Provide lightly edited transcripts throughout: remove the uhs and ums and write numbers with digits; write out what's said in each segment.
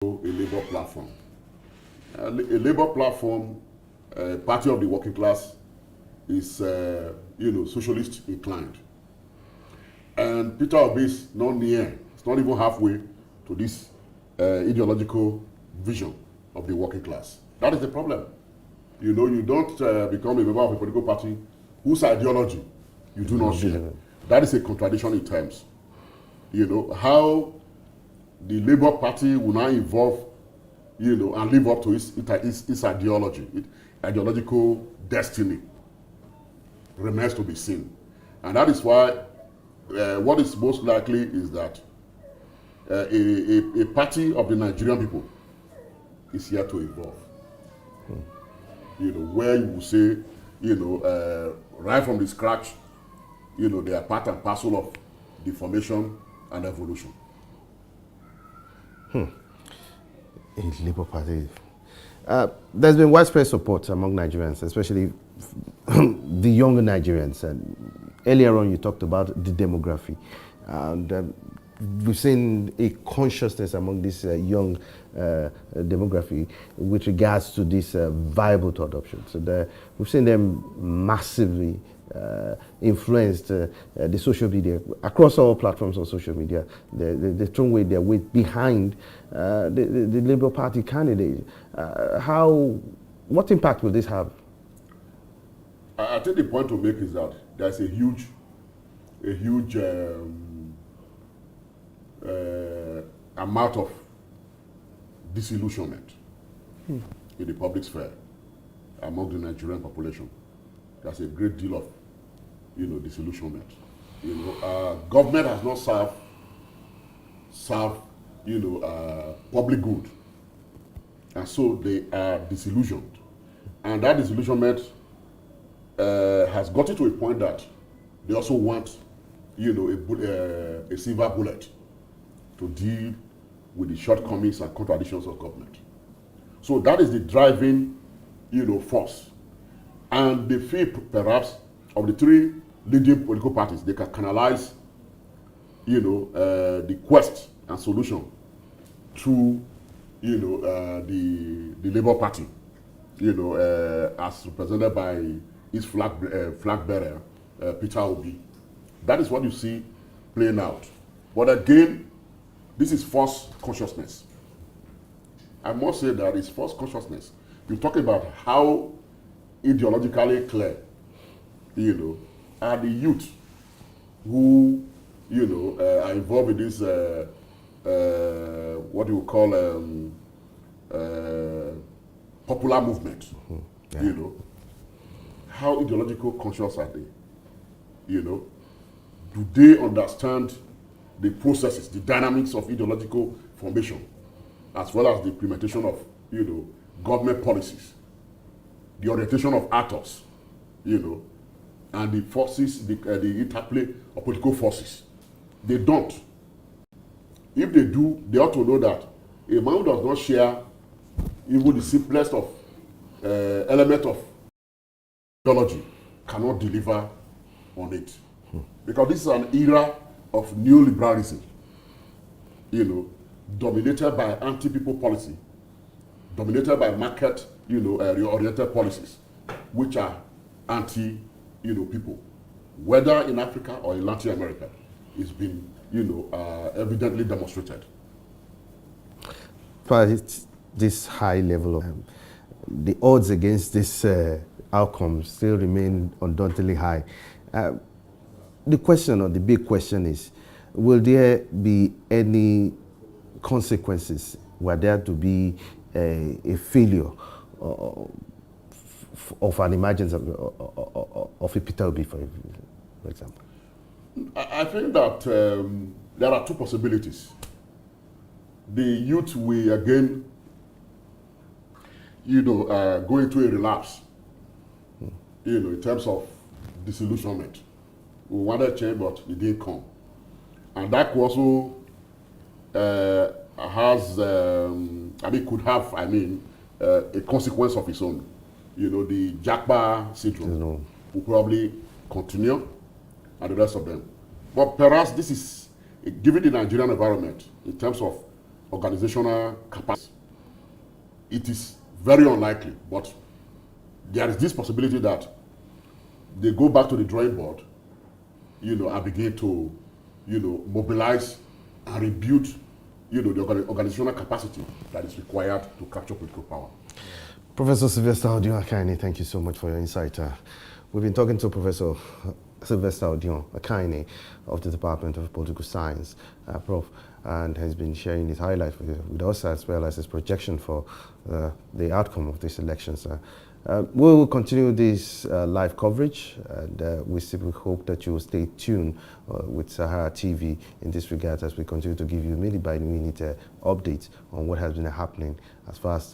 a Labour platform. A Labour platform, party of the working class, is socialist inclined. And Peter Obi is not near, it's not even halfway to this ideological vision of the working class. That is the problem. You don't become a member of a political party whose ideology you do not share. That is a contradiction in terms. How the Labour Party will now evolve, and live up to its ideology, ideological destiny remains to be seen. And that is why what is most likely is that a party of the Nigerian people is here to evolve. Where you will say, right from the scratch, they are part and parcel of the formation and evolution. A Labour Party. There's been widespread support among Nigerians, especially the younger Nigerians. And earlier on, you talked about the demography. And we've seen a consciousness among this young demography with regards to this viable to adoption. So we've seen them massively influenced the social media across all platforms on social media. They thrown away their weight behind the Labour Party candidate. What impact will this have? I think the point to make is that there's a huge amount of disillusionment in the public sphere among the Nigerian population. There's a great deal of disillusionment. Government has not served public good, and so they are disillusioned, and that disillusionment has gotten to a point that they also want a silver bullet to deal with the shortcomings and contradictions of government. So that is the driving force, and they feel perhaps of the three leading political parties, they can canalize the quest and solution through the Labour Party, as represented by its flag bearer, Peter Obi. That is what you see playing out. But again, this is false consciousness. I must say that it's false consciousness. You talk about how ideologically clear, are the youth who, are involved in this, what you call popular movement. Yeah. How ideological conscious are they? Do they understand the processes, the dynamics of ideological formation, as well as the implementation of, government policies, the orientation of actors, and the forces, the interplay of political forces? They don't. If they do, they ought to know that a man who does not share even the simplest of element of ideology cannot deliver on it. Because this is an era of neoliberalism, dominated by anti-people policy, dominated by market, oriented policies, which are anti-people. Whether in Africa or in Latin America, it's been, evidently demonstrated. But it's this high level of the odds against this outcome still remain undauntingly high. The question, or the big question, is: will there be any consequences? Were there to be a failure of an emergence of a Peter Obi, for example? I think that there are two possibilities. The youth will again, go into a relapse, in terms of disillusionment. We wanted change, but it didn't come. And that also could have a consequence of its own. The Japa syndrome will probably continue, and the rest of them. But perhaps this is, given the Nigerian environment, in terms of organizational capacity. It is very unlikely, but there is this possibility that they go back to the drawing board, and begin to, mobilize and rebuild, the organizational capacity that is required to capture political power. Professor Sylvester Odion Akine, thank you so much for your insight. We've been talking to Professor Sylvester Odion Akine of the Department of Political Science, Prof, and has been sharing his highlights with us as well as his projection for the outcome of these elections. We will continue this live coverage, and we simply hope that you will stay tuned with Sahara TV in this regard as we continue to give you minute-by-minute updates on what has been happening as far as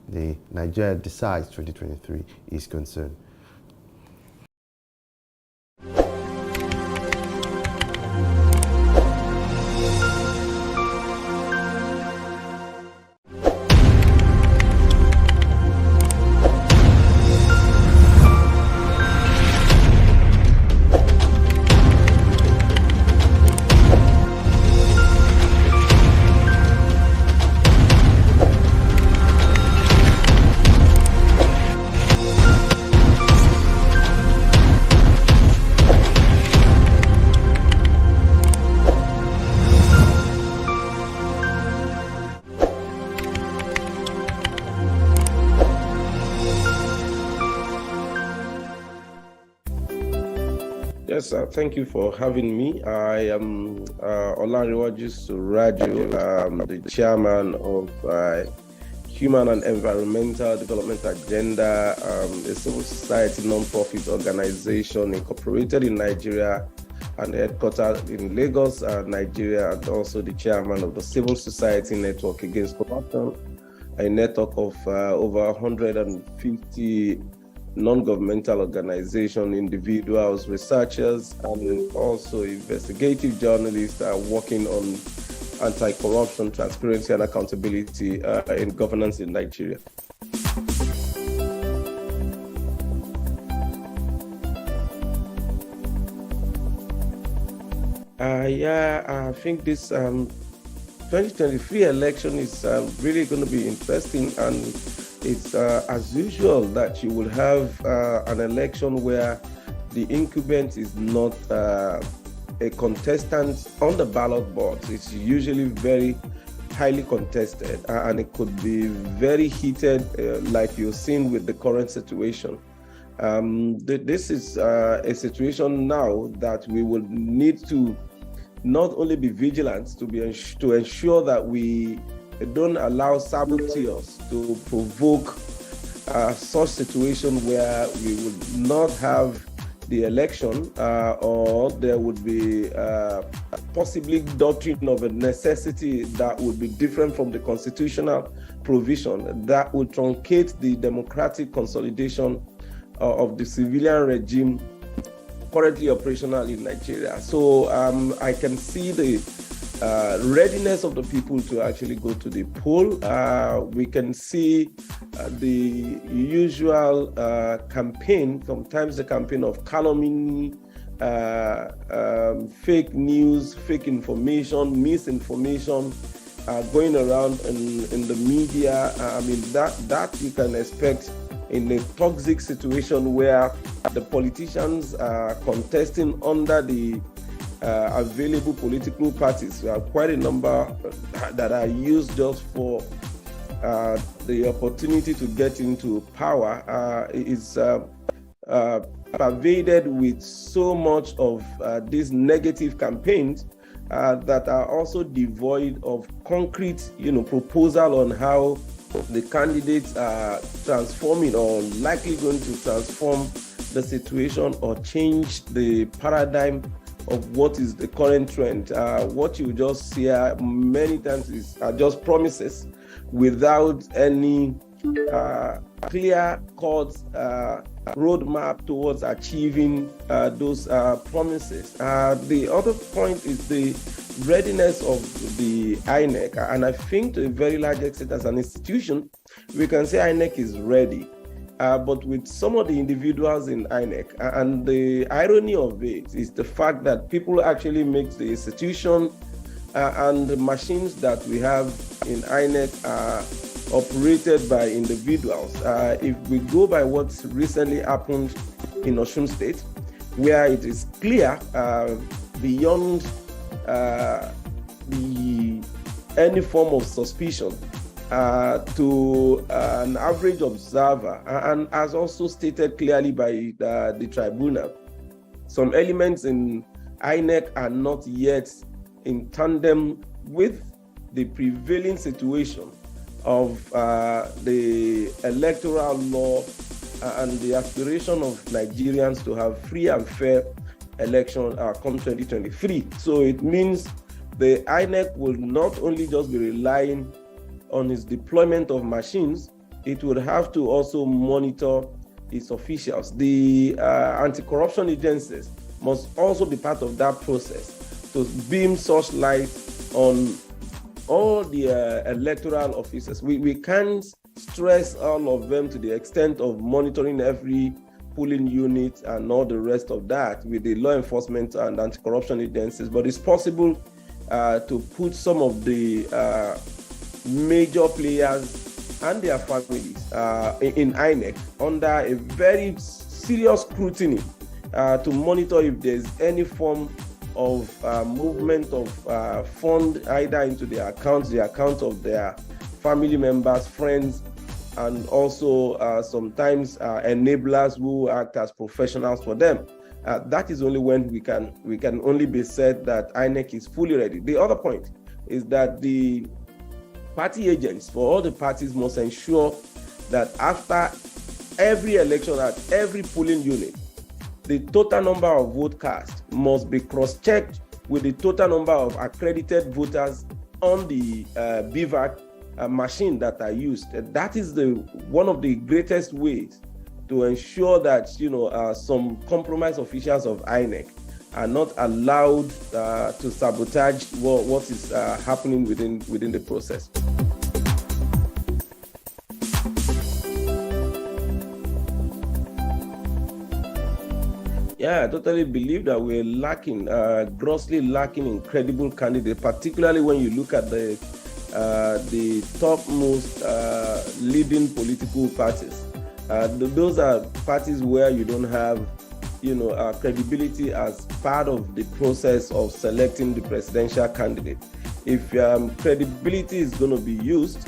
the Nigeria Decides 2023 is concerned. Yes, thank you for having me. I am Olanrewaju Suraju, the chairman of Human and Environmental Development Agenda, a civil society non-profit organization incorporated in Nigeria and headquartered in Lagos, Nigeria, and also the chairman of the Civil Society Network Against Corruption, a network of over 150 non-governmental organizations, individuals, researchers, and also investigative journalists are working on anti-corruption, transparency, and accountability in governance in Nigeria. I think this 2023 election is really going to be interesting, and it's as usual that you will have an election where the incumbent is not a contestant on the ballot box. It's usually very highly contested, and it could be very heated, like you've seen with the current situation. This is a situation now that we will need to not only be vigilant to ensure that we don't allow saboteurs to provoke such situation where we would not have the election, or there would be possibly doctrine of a necessity that would be different from the constitutional provision that would truncate the democratic consolidation of the civilian regime currently operational in Nigeria. So I can see the readiness of the people to actually go to the poll. We can see the usual campaign, sometimes the campaign of calumny, fake news, fake information, misinformation going around in the media. I mean, that you can expect in a toxic situation where the politicians are contesting under the available political parties. We have quite a number that are used just for the opportunity to get into power. Is pervaded with so much of these negative campaigns that are also devoid of concrete, proposal on how the candidates are transforming or likely going to transform the situation or change the paradigm of what is the current trend. What you just see many times are just promises without any clear-cut roadmap towards achieving those promises. The other point is the readiness of the INEC, and I think to a very large extent as an institution, we can say INEC is ready. But with some of the individuals in INEC, and the irony of it is the fact that people actually make the institution and the machines that we have in INEC are operated by individuals. If we go by what's recently happened in Osun State, where it is clear beyond any form of suspicion to an average observer, and as also stated clearly by the tribunal, some elements in INEC are not yet in tandem with the prevailing situation of the electoral law and the aspiration of Nigerians to have free and fair election come 2023. So it means the INEC will not only just be relying on its deployment of machines, it would have to also monitor its officials. The anti-corruption agencies must also be part of that process to beam such light on all the electoral officers. We can't stress all of them to the extent of monitoring every polling unit and all the rest of that with the law enforcement and anti-corruption agencies, but it's possible to put some of the major players and their families in INEC under a very serious scrutiny to monitor if there's any form of movement of fund either into their accounts, the accounts of their family members, friends, and also sometimes enablers who act as professionals for them. That is only when we can only be said that INEC is fully ready. The other point is that the party agents for all the parties must ensure that after every election at every polling unit, the total number of vote cast must be cross-checked with the total number of accredited voters on the BVAC machine that are used. That is one of the greatest ways to ensure that some compromised officials of INEC are not allowed to sabotage what is happening within the process. Yeah, I totally believe that we're lacking, grossly lacking in credible candidates, particularly when you look at the topmost leading political parties. Those are parties where you don't have, credibility as part of the process of selecting the presidential candidate. If credibility is going to be used,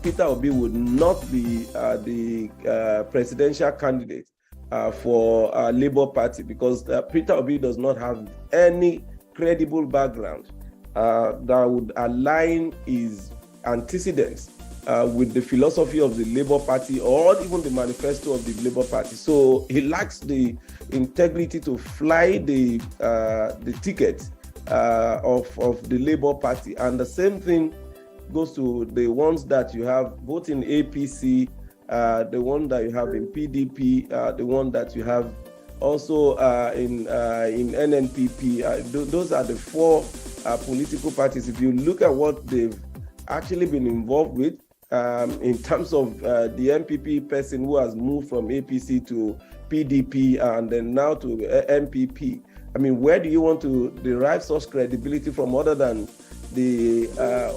Peter Obi would not be the presidential candidate for Labour Party, because Peter Obi does not have any credible background that would align his antecedents with the philosophy of the Labour Party or even the manifesto of the Labour Party. So he lacks the integrity to fly the ticket of the Labour Party. And the same thing goes to the ones that you have both in APC, the one that you have in PDP, the one that you have also in NNPP. Those are the four political parties. If you look at what they've actually been involved with, in terms of the MPP person who has moved from APC to PDP and then now to MPP, I mean, where do you want to derive such credibility from other than the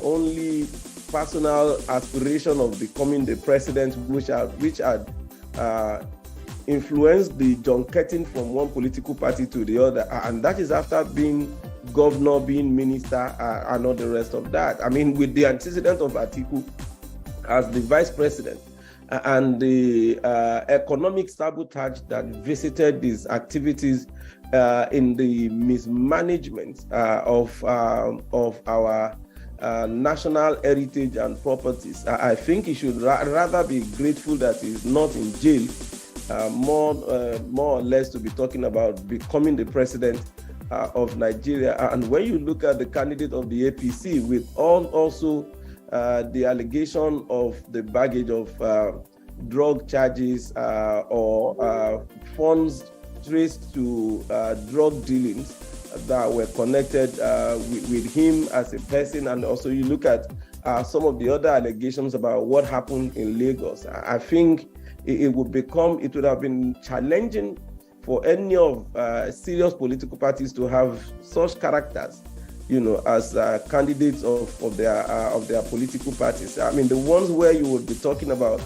only personal aspiration of becoming the president, which had influenced the junketing from one political party to the other, and that is after being governor, being minister, and all the rest of that. I mean, with the antecedent of Atiku as the vice president and the economic sabotage that visited these activities in the mismanagement of our national heritage and properties, I think he should rather be grateful that he's not in jail, more or less to be talking about becoming the president of Nigeria. And when you look at the candidate of the APC with also the allegation of the baggage of drug charges or funds traced to drug dealings that were connected with him as a person, and also you look at some of the other allegations about what happened in Lagos, I think it would have been challenging for any of serious political parties to have such characters as candidates of their political parties. I mean, the ones where you would be talking about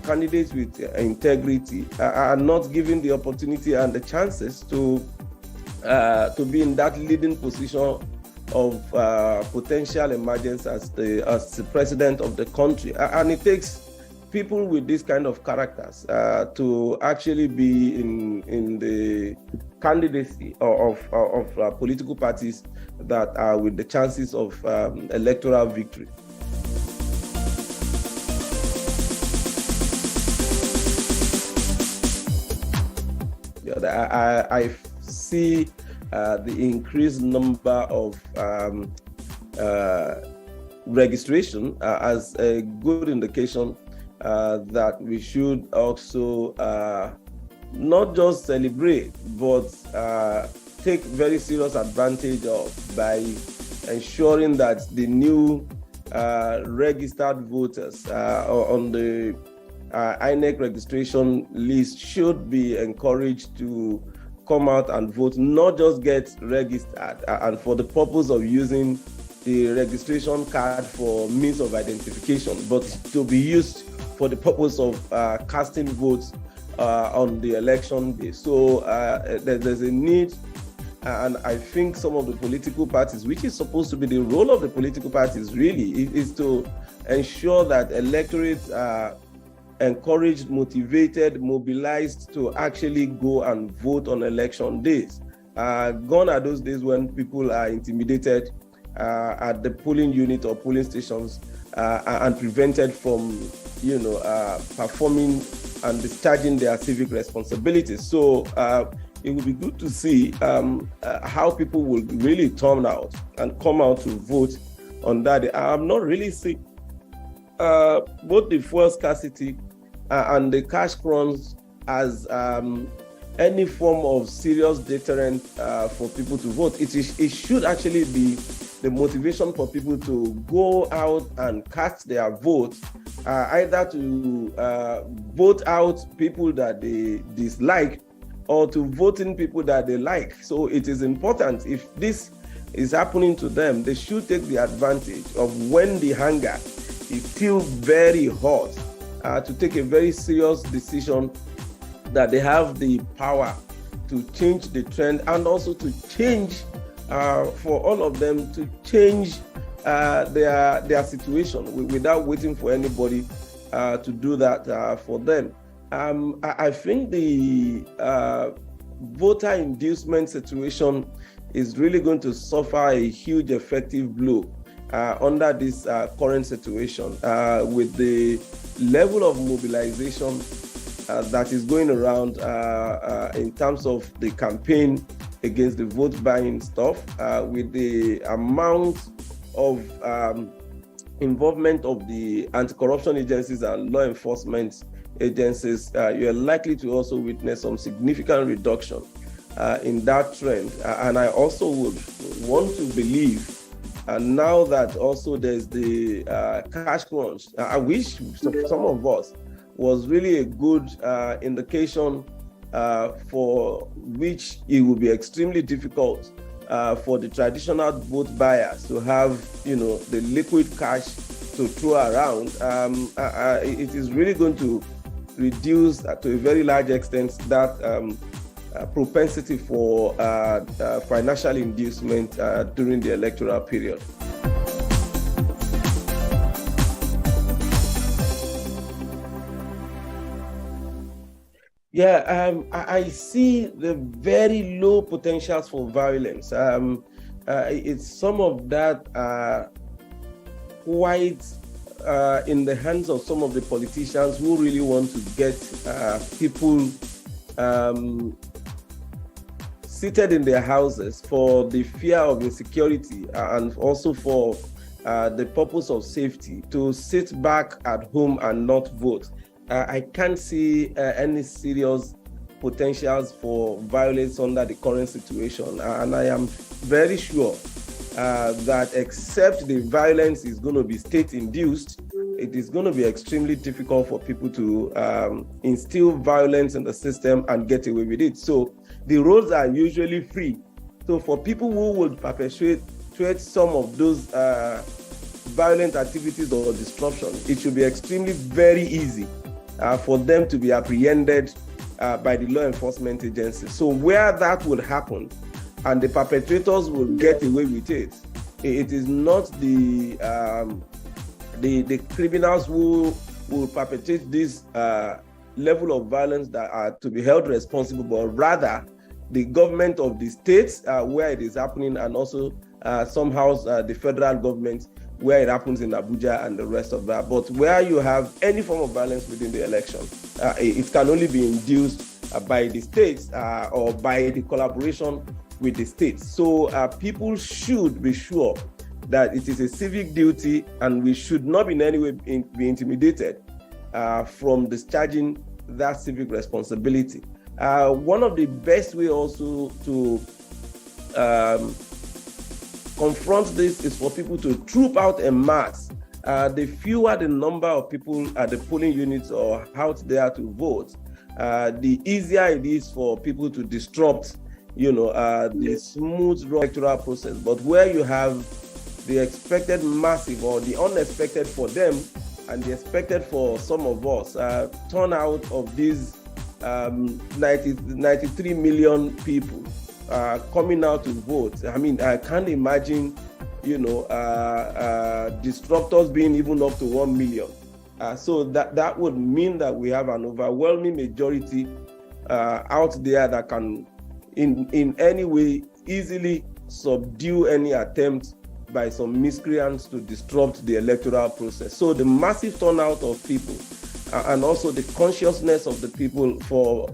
candidates with integrity are not given the opportunity and the chances to be in that leading position of potential emergence as the president of the country. And it takes people with this kind of characters to actually be in the candidacy of political parties that are with the chances of electoral victory. I see the increased number of registration as a good indication that we should also not just celebrate, but take very serious advantage of by ensuring that the new registered voters on the INEC registration list should be encouraged to come out and vote, not just get registered and for the purpose of using the registration card for means of identification, but to be used for the purpose of casting votes on the election day. So there's a need, and I think some of the political parties, which is supposed to be the role of the political parties really, is to ensure that electorates are encouraged, motivated, mobilized to actually go and vote on election days. Gone are those days when people are intimidated at the polling unit or polling stations and prevented from, performing and discharging their civic responsibilities. So it would be good to see how people will really turn out and come out to vote on that day. I'm not really seeing both the fuel scarcity and the cash crunch as any form of serious deterrent for people to vote. It should actually be the motivation for people to go out and cast their vote, either to vote out people that they dislike or to vote in people that they like. So it is important, if this is happening to them, they should take the advantage of when the hunger is still very hot, to take a very serious decision that they have the power to change the trend and also to change, for all of them to change their situation without waiting for anybody to do that for them. I think the voter inducement situation is really going to suffer a huge effective blow under this current situation, with the level of mobilization that is going around in terms of the campaign against the vote buying stuff, with the amount of involvement of the anti-corruption agencies and law enforcement agencies. You are likely to also witness some significant reduction in that trend. And I also would want to believe, and now that also there's the cash crunch, I wish some of us was really a good indication for which it will be extremely difficult for the traditional vote buyers to have, the liquid cash to throw around. It is really going to reduce to a very large extent that propensity for financial inducement during the electoral period. Yeah, I see the very low potentials for violence. It's some of that quite in the hands of some of the politicians who really want to get people seated in their houses for the fear of insecurity and also for the purpose of safety, to sit back at home and not vote. I can't see any serious potentials for violence under the current situation. And I am very sure that except the violence is going to be state-induced, it is going to be extremely difficult for people to instill violence in the system and get away with it. So the roads are usually free. So for people who would perpetrate perpetuate some of those violent activities or disruption, it should be extremely very easy for them to be apprehended by the law enforcement agencies. So where that will happen and the perpetrators will get away with it, it is not the criminals who will perpetrate this level of violence that are to be held responsible, but rather the government of the states where it is happening, and also somehow the federal government where it happens in Abuja and the rest of that. But where you have any form of violence within the election, it can only be induced by the states or by the collaboration with the states. So people should be sure that it is a civic duty, and we should not in any way be intimidated from discharging that civic responsibility. One of the best way also to confront this is for people to troop out en masse. The fewer the number of people at the polling units or out there to vote, the easier it is for people to disrupt, the smooth electoral process. But where you have the expected massive or the unexpected for them and the expected for some of us, turnout of these 93 million people coming out to vote. I mean, I can't imagine, disruptors being even up to 1 million. So that would mean that we have an overwhelming majority out there that can, in any way, easily subdue any attempt by some miscreants to disrupt the electoral process. So the massive turnout of people and also the consciousness of the people for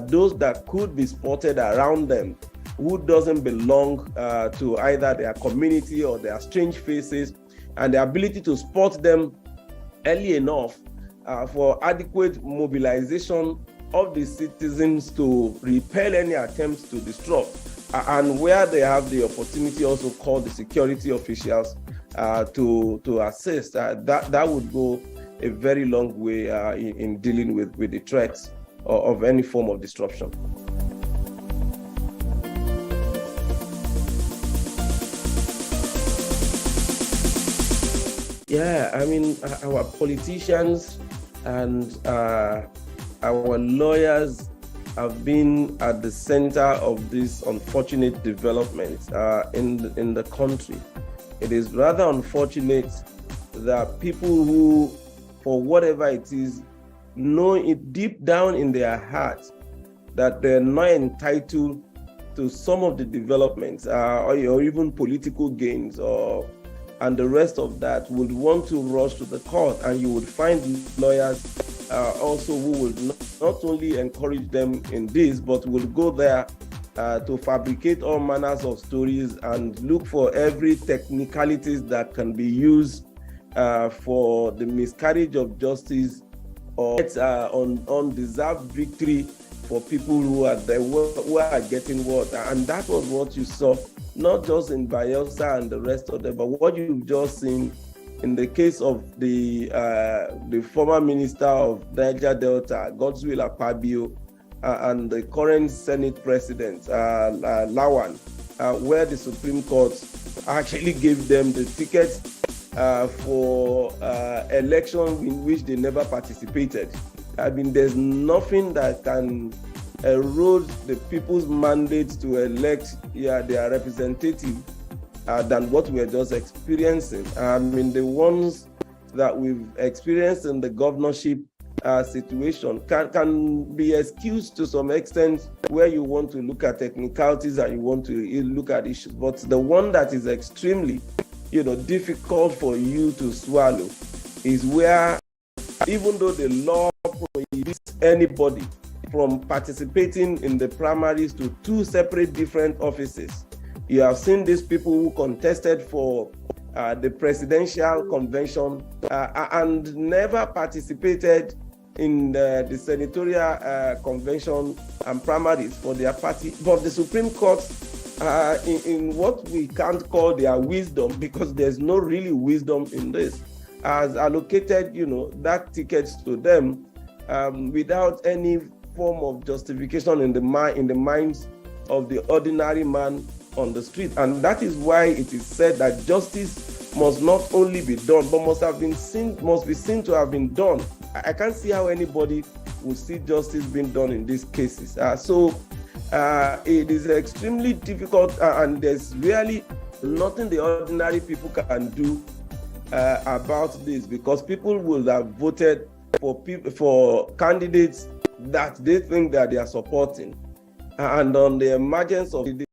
those that could be spotted around them who doesn't belong to either their community or their strange faces, and the ability to spot them early enough for adequate mobilization of the citizens to repel any attempts to disrupt, and where they have the opportunity also call the security officials to assist. That would go a very long way in dealing with the threats of any form of disruption. Yeah, I mean, our politicians and our lawyers have been at the center of this unfortunate development in the country. It is rather unfortunate that people who, for whatever it is, know it deep down in their hearts that they're not entitled to some of the developments or even political gains and the rest of that, would want to rush to the court, and you would find lawyers also who will not only encourage them in this, but will go there to fabricate all manners of stories and look for every technicalities that can be used for the miscarriage of justice or undeserved victory for people who are there, who are getting what. And that was what you saw, not just in Bayelsa and the rest of them, but what you've just seen in the case of the former minister of Niger Delta, Godswill Akpabio, and the current Senate President, Lawan, where the Supreme Court actually gave them the tickets for elections in which they never participated. I mean, there's nothing that can erode the people's mandate to elect their representative than what we're just experiencing. I mean, the ones that we've experienced in the governorship situation can be excused to some extent where you want to look at technicalities and you want to look at issues. But the one that is extremely, difficult for you to swallow is where, even though the law prohibits anybody from participating in the primaries to two separate different offices, you have seen these people who contested for the presidential convention and never participated in the senatorial convention and primaries for their party. But the Supreme Court, in what we can't call their wisdom, because there's no really wisdom in this, has allocated, that ticket to them without any form of justification in the minds of the ordinary man on the street. And that is why it is said that justice must not only be done, but must be seen to have been done. I can't see how anybody will see justice being done in these cases. It is extremely difficult, and there's really nothing the ordinary people can do about this, because people will have voted for candidates that they think that they are supporting, and on the emergence of the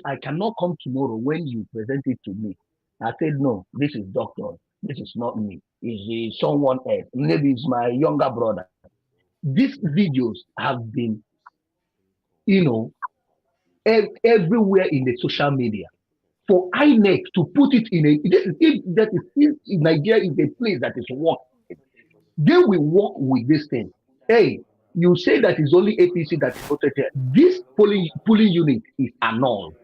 I cannot come tomorrow when you present it to me. I said, no, this is doctor. This is not me. It's someone else. Maybe it's my younger brother. These videos have been, you know, everywhere in the social media. For INEC to put it in if Nigeria is a place that is working, they will work with this thing. Hey, you say that it's only APC that is voted here. This polling unit is annulled.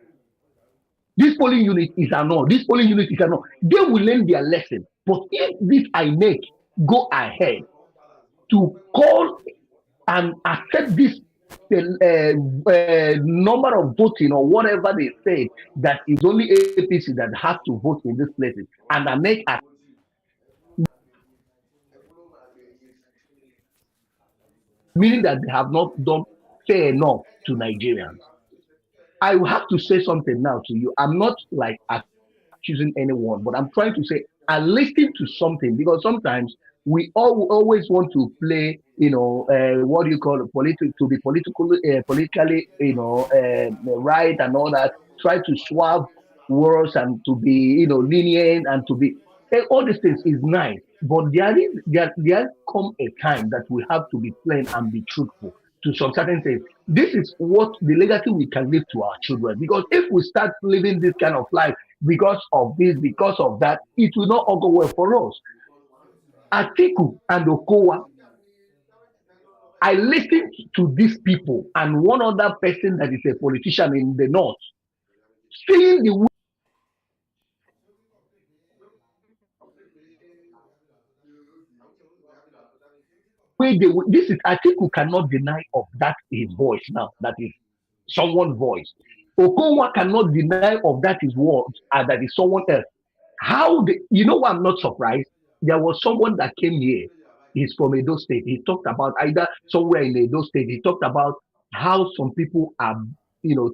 This polling unit is annulled. This polling unit is annulled. They will learn their lesson. But if this INEC go ahead to call and accept this number of voting or whatever they say, that is only APC that has to vote in these places, and INEC meaning that they have not done fair enough to Nigerians. I will have to say something now to you. I'm not like accusing anyone, but I'm trying to say I listen to something, because sometimes we always want to play, what do you call it, to be politically, right and all that. Try to swap words and to be, lenient and to be all these things is nice, but there come a time that we have to be plain and be truthful to some certain things. This is what the legacy we can leave to our children. Because if we start living this kind of life because of this, because of that, it will not all go well for us. Atiku and Okowa, I listened to these people and one other person that is a politician in the north, seeing the way this is Atiku cannot deny of that his voice now. That is someone's voice. Okowa cannot deny of that his words, and that is someone else. Why I'm not surprised? There was someone that came here. He's from Edo State. He talked about either somewhere in Edo State. He talked about how some people are,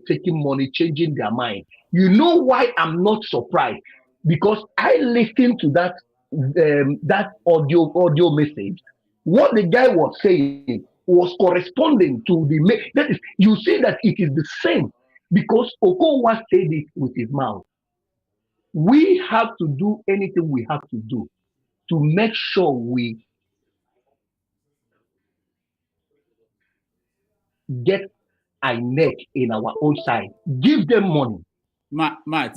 taking money, changing their mind. You know why I'm not surprised? Because I listened to that audio message. What the guy was saying was corresponding to the that is, you see that it is the same because Okowa said it with his mouth. We have to do anything we have to do to make sure we get INEC in our own side. Give them money. Matt, hold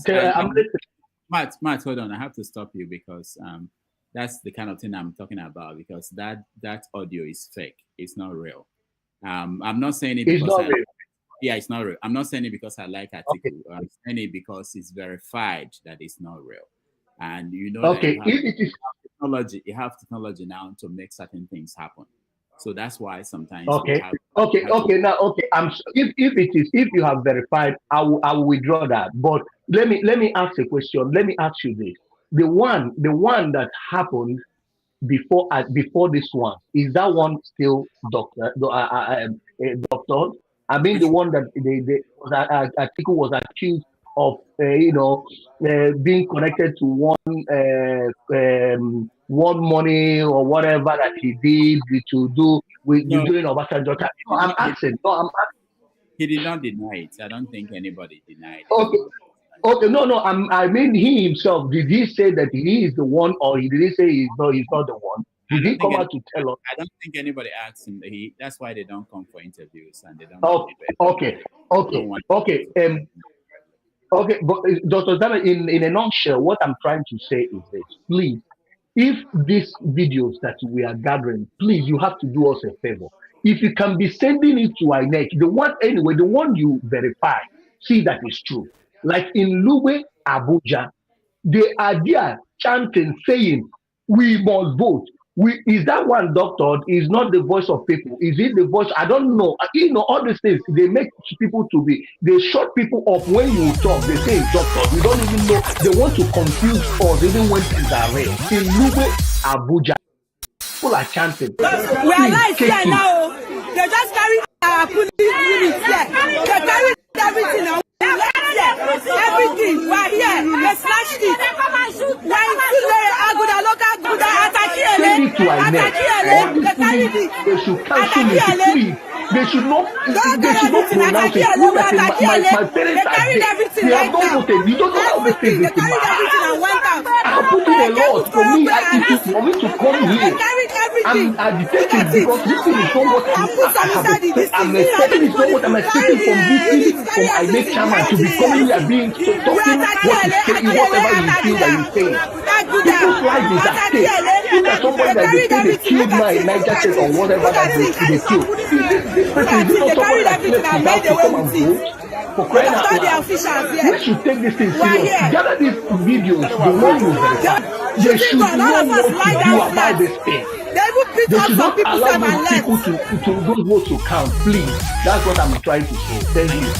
on. I have to stop you because that's the kind of thing I'm talking about, because that audio is fake. It's not real. I'm not saying it because it's not real. I'm not saying it because I like Atiku. Okay. I'm saying it because it's verified that it's not real. And you know that you have technology now to make certain things happen. So that's why sometimes Now, if you have verified, I will withdraw that. But let me ask a question. Let me ask you this: the one that happened before this one, is that one still doctor? Doctor? I mean, the one that Atiku was accused of, being connected to one money or whatever that he did to do with doing Obasanjo. I'm asking. He did not deny it. I don't think anybody denied it. Okay. No. I mean, he himself, did he say that he is the one, or did he say he's not the one? Did he come out to tell us? I don't think anybody asked him. That's why they don't come for interviews and they don't. Okay, but Dr. Dana, in a nutshell, what I'm trying to say is this: please, if these videos that we are gathering, please, you have to do us a favor. If you can be sending it to INEC, the one you verify, see that is true. Like in Lube, Abuja, they are there chanting, saying, "We must vote." Is that one doctored? Is not the voice of people? Is it the voice? I don't know. All these things, they make people they shut people up when you talk. They say it's doctored. We don't even know. They want to confuse us even when things are real. In Lube, Abuja, people are chanting. We are live here now. They just carry our police units here. They carry everything now. Everything. We are here. They smashed it. We are in Aguda, local Aguda, They should cancel it, please. They should not pronounce it. Look at my parents are dead. They have not voted. You don't know how they take this in my heart. I have put in a lot for me. For me to come here. I'm agitated because this thing is not what I'm expecting. I'm expecting it's not what I'm expecting from INEC chairman to be coming here being talking what is saying, whatever you feel that you're saying. People's life is at stake. Look at somebody that they say they killed now in Niger State or whatever that they killed. This person is not somebody that left without to come and vote. For crying out loud. We should take this thing serious. Gather these videos, the one you verify. They should know what to do about this thing. They should not allow these people to those votes to count, please. That's what I'm trying to say. Thank you.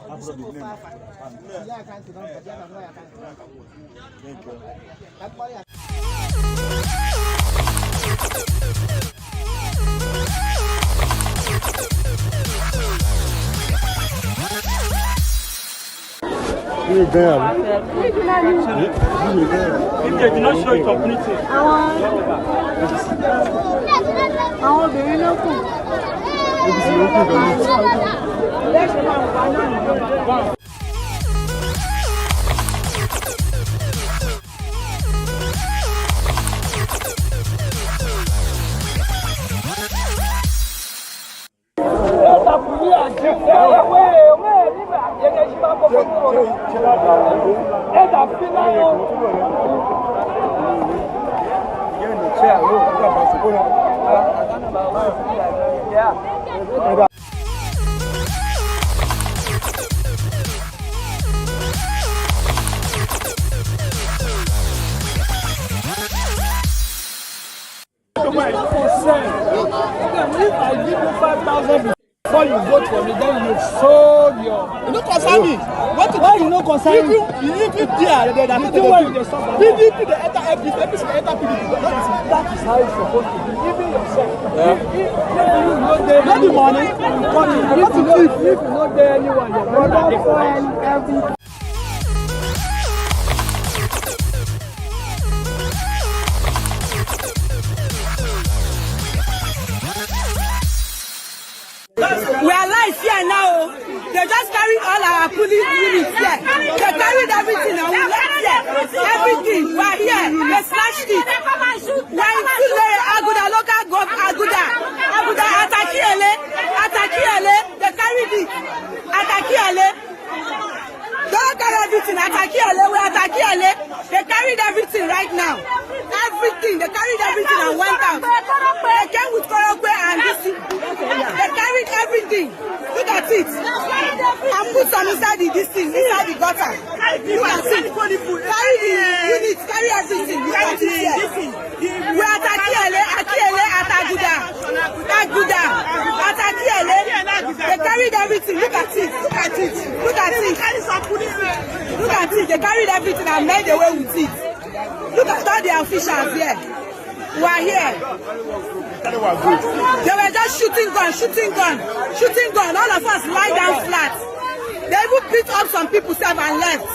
If they do not show it opportunity. Àwọn obìnrin ló kù. If I give you 5,000 before you vote for me, then you sold your. You don't concern me. Why you no concern me? If you there, they are PDP, they enter APC, APC, they enter PDP. That is how it's supposed to be. Even yourself. Not the money. If you not there anyone, your brother is every. We are live here now. They just carried all our police units here. They carried everything and we left here. Everything. We are here. They smashed it. We are in Tulare, Aguda, local government, Aguda, Atakiele. They carried it. Atakiele. Don't carry everything. Atakiele. We are Atakiele. They carried everything right now. Everything. They carried everything and went out. They came with Korokwe and this. They carried everything. Look at it. And put some inside this thing, inside the gutter. You can see. Carry the units, carry everything. You can see here. We are Atakiele, Ataguda. Atakiele. They carried everything. Look at it. Look at it. Look at it. Look at it. They carried everything and made away with it. Look at all the officials here. We are here. They were just shooting gun. All of us lie down flat. They even beat up some people and left.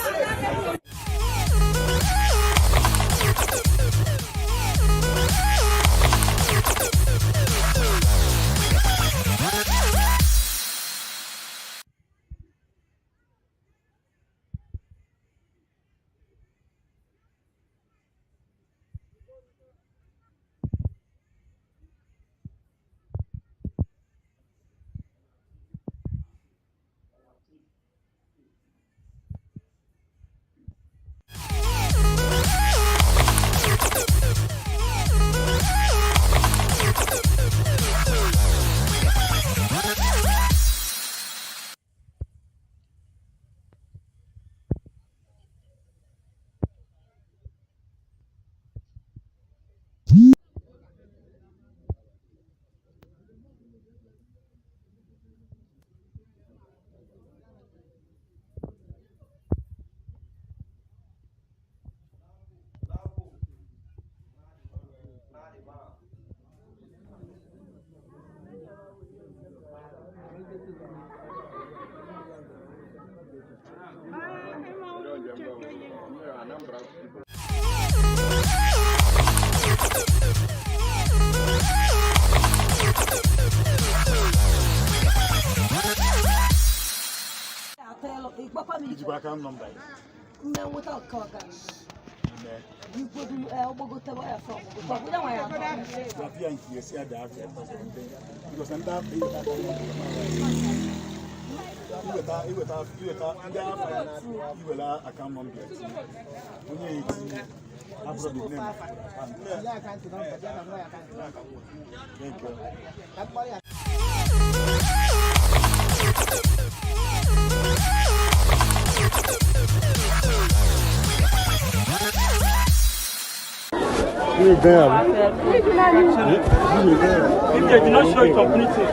Account number. Without Kogan. You put Obogo Tawaya from. We don't want If they do not show it completely.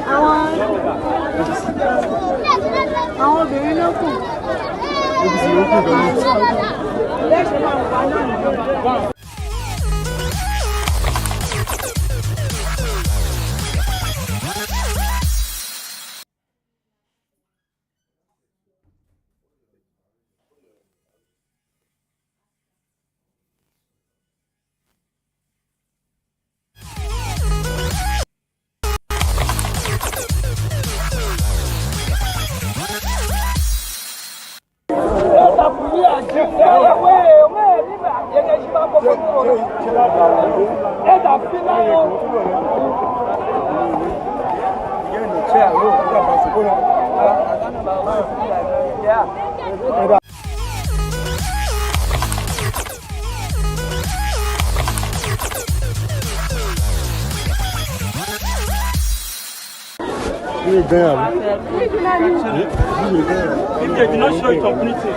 If they do not show it completely.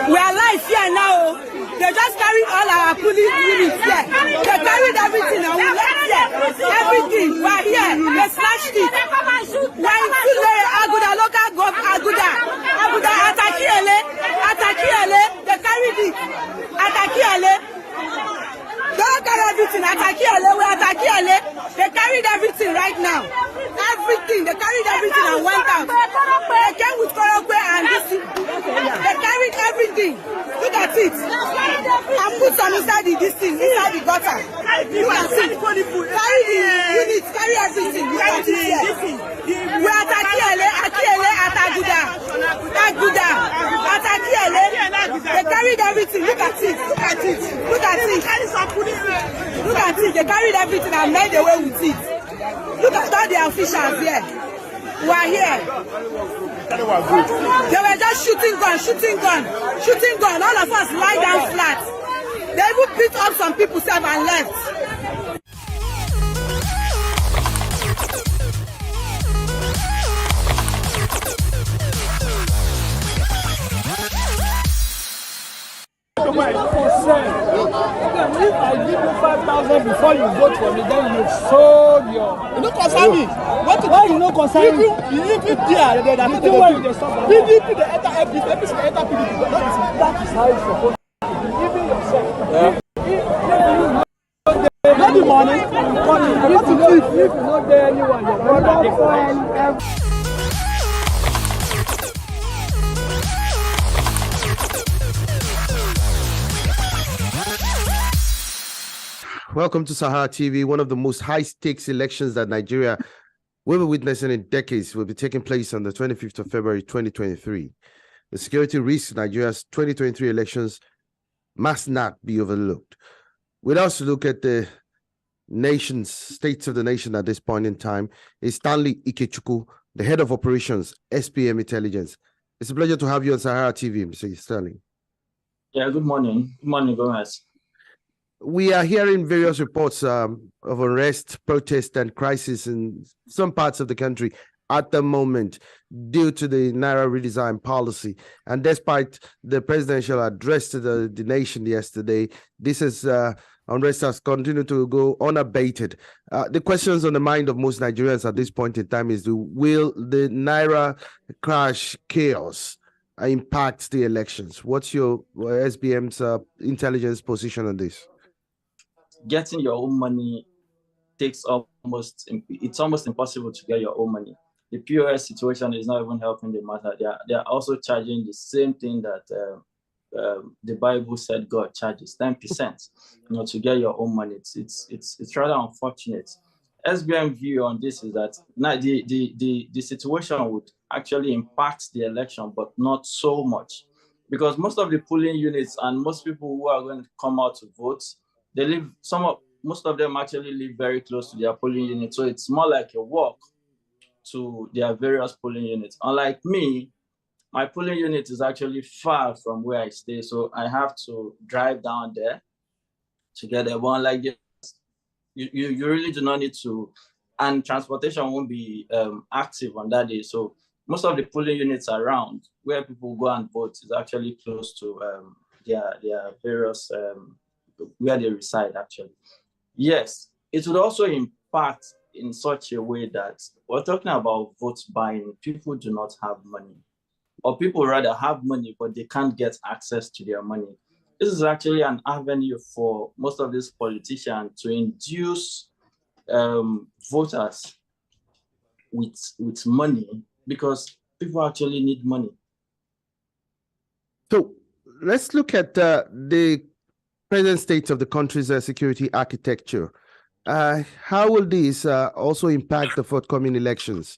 We are live here now. They just carried all our police units here. They carried everything and we left here. Everything. We are here. They smashed it. We are in Tulare, Aguda, local government, Aguda, Atakiele. They carried it. Atakiele. Don't carry everything. Atakiele. We are Atakiele. They carried everything right now. Everything. They carried everything and went out. They came with Korokwe and this. They carried everything. Look at it. And put some inside this thing, inside the gutter. You can see. Carry the units, carry everything. You can see here. We are Atakiele, Ataguda. Atakiele. They carried everything. Look at it. Look at it. Look at it. Look at it. They carried everything and made away with it. Look at all the officials here. We are here. They were just shooting gun. All of us lie down flat. They even beat up some people and left. If I give you 5,000 before you vote for me, then you sold your. You don't concern me. Why you don't concern me? If there, they PDP, they enter APC, they enter PDP. That is how it's supposed to be. Even yourself. Not the money. I want to know if you not there anyone, your brother, Welcome to Sahara TV. One of the most high-stakes elections that Nigeria will be witnessing in decades will be taking place on the 25th of February, 2023. The security risks Nigeria's 2023 elections must not be overlooked. We'll also look at the states of the nation at this point in time. Is Stanley Ikechukwu, the head of operations, SPM Intelligence. It's a pleasure to have you on Sahara TV, Mr. Stanley. Yeah, good morning. Good morning, Gomez. We are hearing various reports of unrest, protest, and crisis in some parts of the country at the moment due to the Naira redesign policy. And despite the presidential address to the nation yesterday, this is unrest has continued to go unabated. The questions on the mind of most Nigerians at this point in time is, will the Naira crash chaos impact the elections? What's your SBM's intelligence position on this? Getting your own money it's almost impossible to get your own money. The POS situation is not even helping the matter. They are also charging the same thing that the Bible said God charges, 10%, to get your own money. It's rather unfortunate. SBM view on this is that now the situation would actually impact the election, but not so much, because most of the polling units and most people who are going to come out to vote, most of them actually live very close to their polling unit. So it's more like a walk to their various polling units. Unlike me, my polling unit is actually far from where I stay, so I have to drive down there to get there. But like this, you really do not need to, and transportation won't be active on that day. So most of the polling units around where people go and vote is actually close to their various where they reside actually. Yes, it would also impact in such a way that we're talking about vote buying. People do not have money, or people rather have money, but they can't get access to their money. This is actually an avenue for most of these politicians to induce voters with money, because people actually need money. So let's look at the present state of the country's security architecture. How will this also impact the forthcoming elections?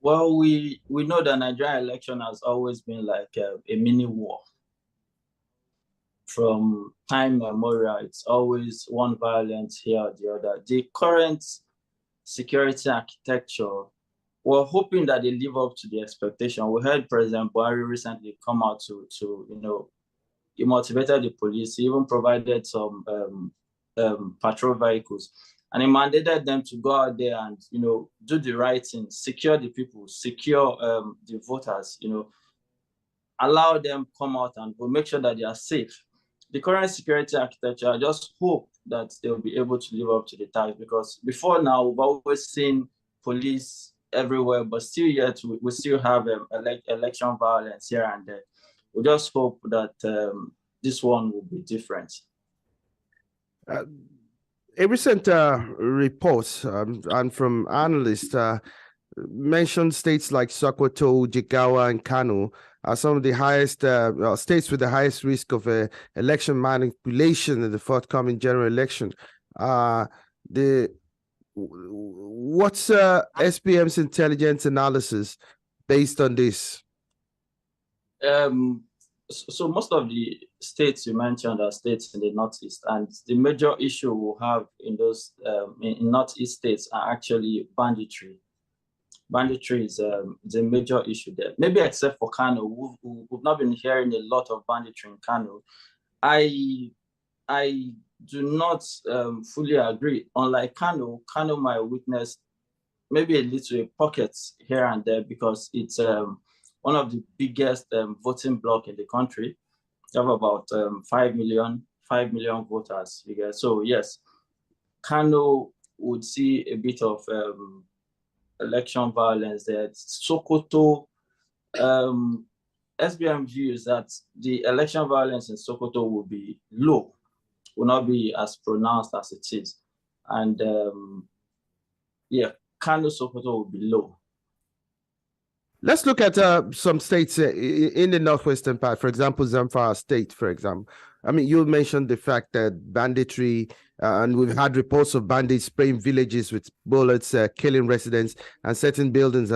Well, we know the Nigerian election has always been like a mini war. From time memorial, it's always one violence here or the other. The current security architecture, we're hoping that they live up to the expectation. We heard President Buhari recently come out to he motivated the police. He even provided some patrol vehicles, and he mandated them to go out there and do the right thing, secure the people, secure the voters. Allow them come out and we'll make sure that they are safe. The current security architecture, I just hope that they'll be able to live up to the task, because before now we've always seen police everywhere, but still yet we still have election violence here and there. We just hope that this one will be different. A recent report and from analysts mentioned states like Sokoto, Jigawa, and Kano are some of the highest states with the highest risk of election manipulation in the forthcoming general election. What's SPM's intelligence analysis based on this? So most of the states you mentioned are states in the Northeast, and the major issue we'll have in those in Northeast states are actually banditry. Banditry is a major issue there. Maybe except for Kano, we've not been hearing a lot of banditry in Kano. I do not fully agree. Unlike Kano might witness maybe a little pockets here and there, because it's one of the biggest voting bloc in the country. We have about 5 million voters. So yes, Kano would see a bit of election violence there. Sokoto, SBM views that the election violence in Sokoto will be low, will not be as pronounced as it is. And Kano, Sokoto will be low. Let's look at some states in the northwestern part, for example, Zamfara State, for example. I mean, you mentioned the fact that banditry, and we've had reports of bandits spraying villages with bullets, killing residents, and setting buildings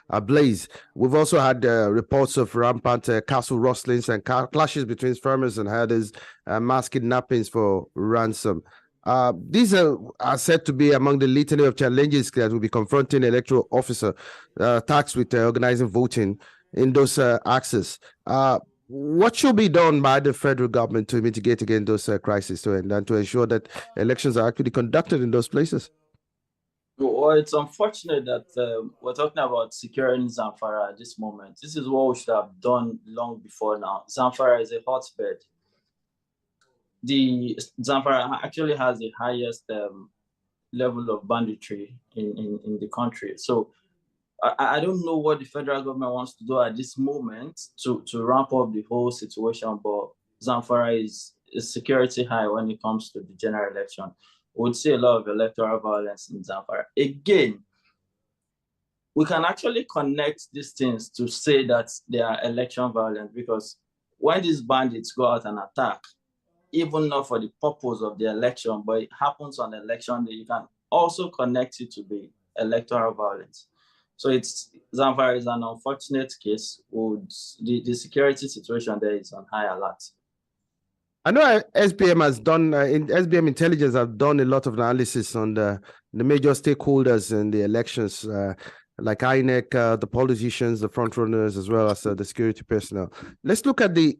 ablaze. We've also had reports of rampant castle rustlings and clashes between farmers and herders, mass kidnappings for ransom. These are said to be among the litany of challenges that will be confronting electoral officer tasked with organizing voting in those axes. What should be done by the federal government to mitigate against those crises and to ensure that elections are actually conducted in those places? Well, it's unfortunate that we're talking about securing Zamfara at this moment. This is what we should have done long before now. Zamfara is a hotbed. The Zamfara actually has the highest level of banditry in the country. So I don't know what the federal government wants to do at this moment to ramp up the whole situation, but Zamfara is security high when it comes to the general election. We would see a lot of electoral violence in Zamfara. Again, we can actually connect these things to say that they are election violence, because when these bandits go out and attack, even not for the purpose of the election, but it happens on election day, you can also connect it to the electoral violence. So Zamfara is an unfortunate case. The security situation there is on high alert. I know SBM has done, SBM Intelligence have done a lot of analysis on the major stakeholders in the elections. like INEC, the politicians, the front runners, as well as the security personnel. Let's look at the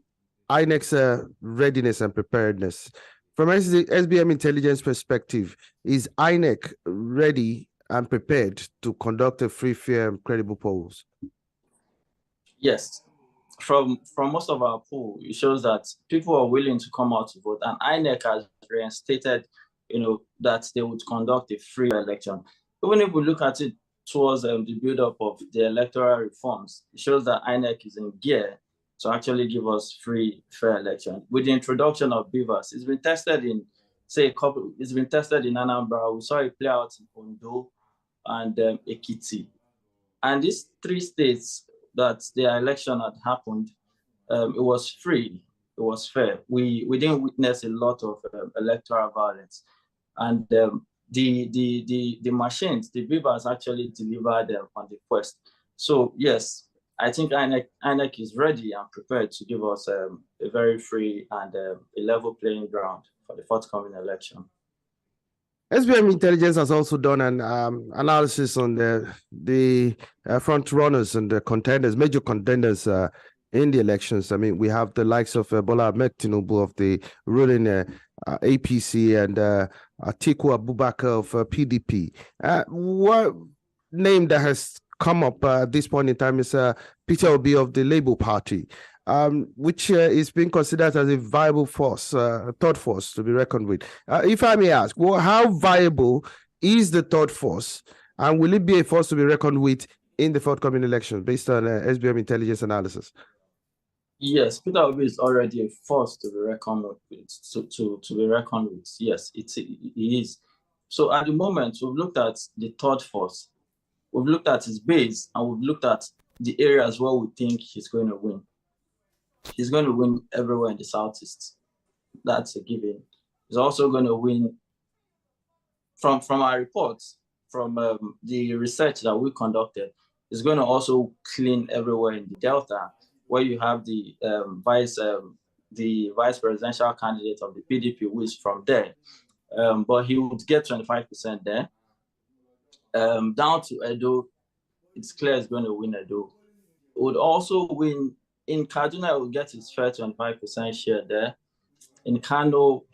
INEC's readiness and preparedness. From SBM intelligence perspective, is INEC ready and prepared to conduct a free, fair, and credible polls? Yes. From most of our poll, it shows that people are willing to come out to vote, and INEC has reinstated, that they would conduct a free election. Even if we look at it towards the build-up of the electoral reforms, it shows that INEC is in gear to actually give us free, fair election. With the introduction of BVAS, it's been tested in, it's been tested in Anambra. We saw it play out in Ondo and Ekiti. And these 3 states that the election had happened, it was free, it was fair. We didn't witness a lot of electoral violence. And the machines, the BVAS actually delivered on the quest. So yes, I think INEC is ready and prepared to give us a very free and a level playing ground for the forthcoming election. SBM Intelligence has also done an analysis on the front runners and the contenders, major contenders in the elections. I mean, we have the likes of Bola Ahmed Tinubu of the ruling APC and Atiku Abubakar of PDP. What name that has come up at this point in time is Peter Obi of the Labour Party, which is being considered as a viable force, third force to be reckoned with. If I may ask, well, how viable is the third force, and will it be a force to be reckoned with in the forthcoming election based on SBM Intelligence analysis? Yes, Peter Obi is already a force to be reckoned with. To be reckoned with, yes, it is. So at the moment, we've looked at the third force. We've looked at his base, and we've looked at the areas where we think he's going to win. He's going to win everywhere in the Southeast. That's a given. He's also going to win from our reports, from the research that we conducted. He's going to also clean everywhere in the Delta, where you have the vice presidential candidate of the PDP, who is from there. But he would get 25% there. Down to Edo, it's clear he's going to win Edo. He would also win in Kaduna. He would get his fair 25% share there. In Kano,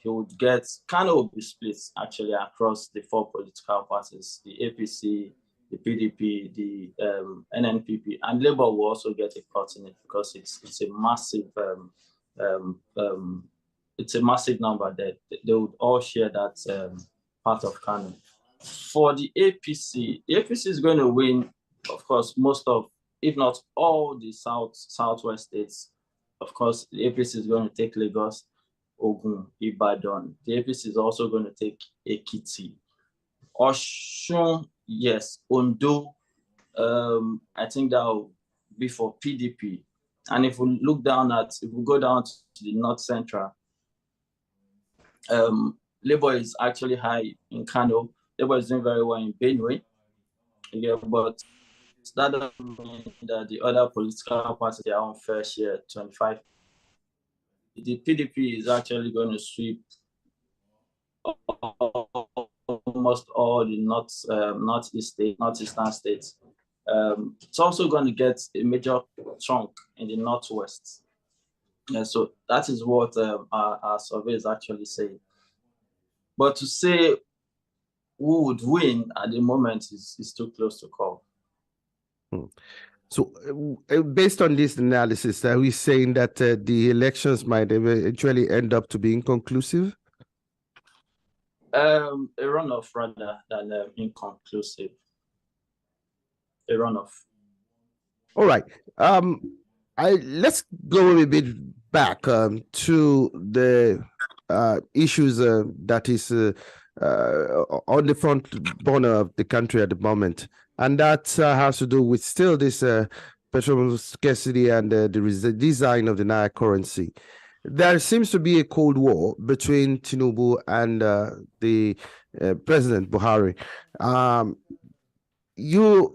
Kano will be split actually across the 4 political parties: the APC, the PDP, the NNPP, and Labour will also get a cut in it because it's a massive number that they would all share that part of Kano. For the APC is going to win, of course, most of, if not all, the southwest states. Of course, the APC is going to take Lagos, Ogun, Ibadan. The APC is also going to take Ekiti. Osun, yes. Ondo, I think that will be for PDP. And if we go down to the North Central, Labour is actually high in Kano. Labour is doing very well in Benue. Yeah, but that doesn't mean that the other political parties are on fair share, 25. The PDP is actually going to sweep almost all the northeastern states. It's also going to get a major chunk in the northwest. So that is what our survey is actually saying. But to say who would win at the moment is too close to call. So based on this analysis, are we saying that the elections might eventually end up to be inconclusive? A runoff rather than inconclusive. A runoff. All right. Let's go a bit back to the issues that is on the front burner of the country at the moment, and that has to do with still this petroleum scarcity and the design of the Naira currency. There seems to be a cold war between Tinubu and the President Buhari. Your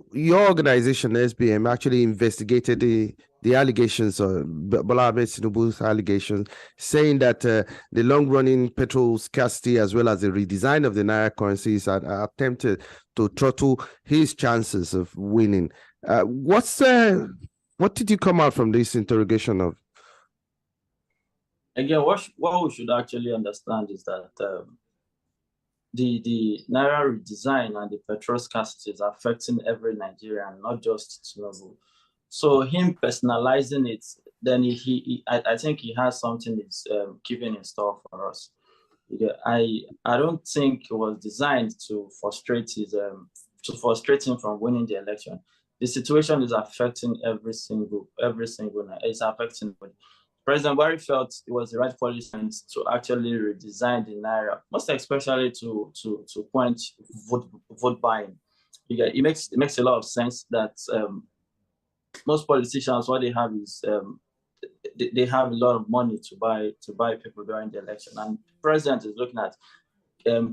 organization, SBM, actually investigated the the allegations, Bola Ahmed Tinubu's allegations, saying that the long-running petrol scarcity as well as the redesign of the Naira currencies are attempted to throttle his chances of winning. What did you come out from this interrogation of? Again, what we should actually understand is that the Naira redesign and the petrol scarcity is affecting every Nigerian, not just Tinubu. So him personalizing it, then I think he has something that's keeping in store for us. I don't think it was designed to frustrate him from winning the election. The situation is affecting every single. It's affecting. President Buhari felt it was the right policy to actually redesign the Naira, most especially to quench vote buying. It makes a lot of sense that most politicians, what they have is they have a lot of money to buy people during the election, and the president is looking at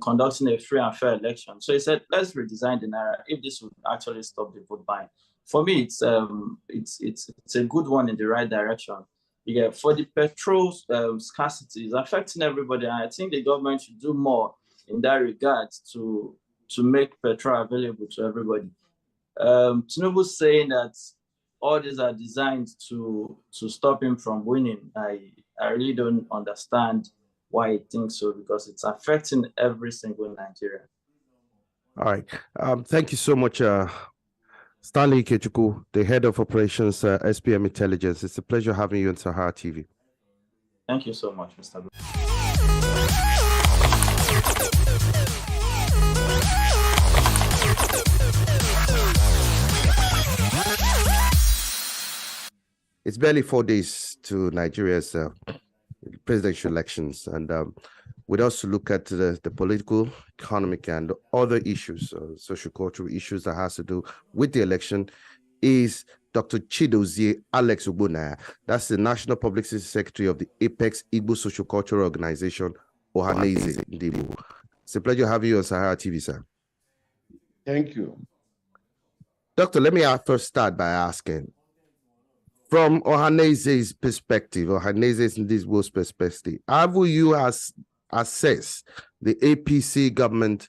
conducting a free and fair election. So he said, let's redesign the Naira if this would actually stop the vote buying. For me, it's a good one in the right direction. For the petrol scarcity, it's affecting everybody, and I think the government should do more in that regard to make petrol available to everybody. Tinubu saying that all these are designed to stop him from winning. I really don't understand why he thinks so, because it's affecting every single Nigerian. All right. Thank you so much, Stanley Ikechukwu, the head of operations, SPM Intelligence. It's a pleasure having you on Sahara TV. Thank you so much, Mr. Blue. It's barely 4 days to Nigeria's presidential elections, and with us to look at the political, economic, and other issues, socio-cultural issues that has to do with the election, is Dr. Chidozie Alex Ogbonnaya. That's the National Public Service Secretary of the Apex Igbo Socio-Cultural Organization, Ohanaeze Ndigbo. It's a pleasure having you on Sahara TV, sir. Thank you. Doctor, let me first start by asking, from Ohanaeze's perspective, Ohanaeze Ndigbo's perspective, how will you assess the APC government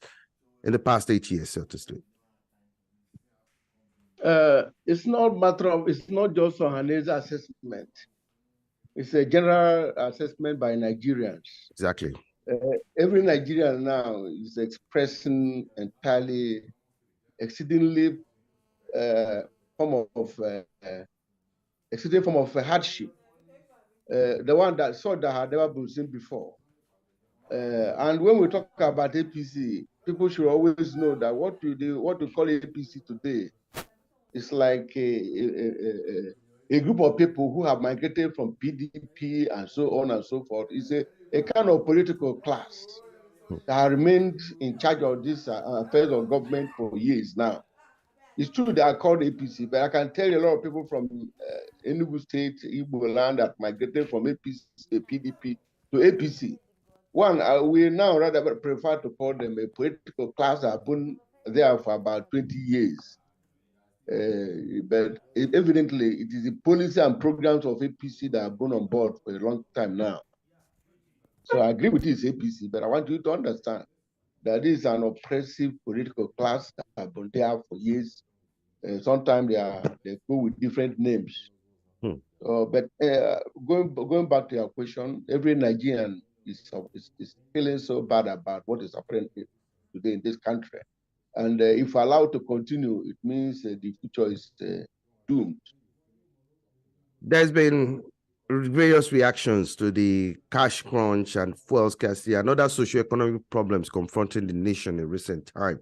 in the past 8 years, so to speak? It's not just Ohanaeze's assessment. It's a general assessment by Nigerians. Exactly. Every Nigerian now is expressing exceeding form of hardship, the one that had never been seen before. And when we talk about APC, people should always know that what we call APC today is like a group of people who have migrated from PDP and so on and so forth. It's a kind of political class that remained in charge of this affairs of government for years now. It's true they are called APC, but I can tell you a lot of people from Enugu State, Igbo land that migrated from PDP to APC. We now rather prefer to call them a political class that have been there for about 20 years. But evidently, it is the policy and programs of APC that have been on board for a long time now. So I agree with this APC, but I want you to understand that this is an oppressive political class that have been there for years. Sometimes they go with different names. But going back to your question, every Nigerian is feeling so bad about what is happening today in this country. And if allowed to continue, it means the future is doomed. There's been various reactions to the cash crunch and fuel scarcity and other socioeconomic problems confronting the nation in recent time.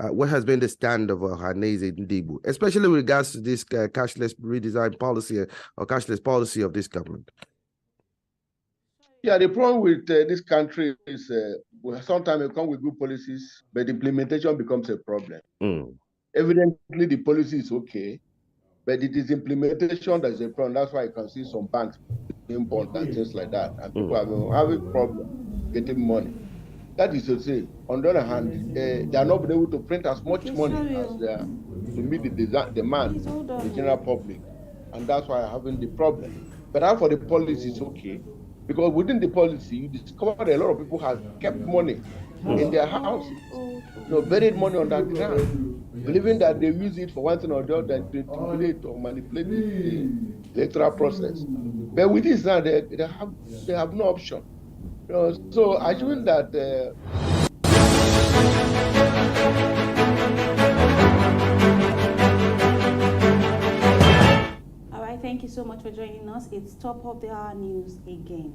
What has been the stand of Ohanaeze Ndigbo, especially with regards to this cashless redesign policy or cashless policy of this government? Yeah, the problem with this country is sometimes it comes with good policies, but the implementation becomes a problem. Evidently, the policy is okay, but it is implementation that's a problem. That's why you can see some banks being bought and things like that. And people have having problem getting money. That is to say, on the other hand, they are not able to print as much money as they are to meet the demand of the general public. and that's why I'm having the problem. But as for the policy, it's okay, because within the policy, you discover that a lot of people have kept money in their houses, buried money on that ground, believing that they use it for one thing or the other to intimidate or manipulate the electoral process. But with this now, they have no option. So I think that. Thank you so much for joining us. It's top of the hour news again.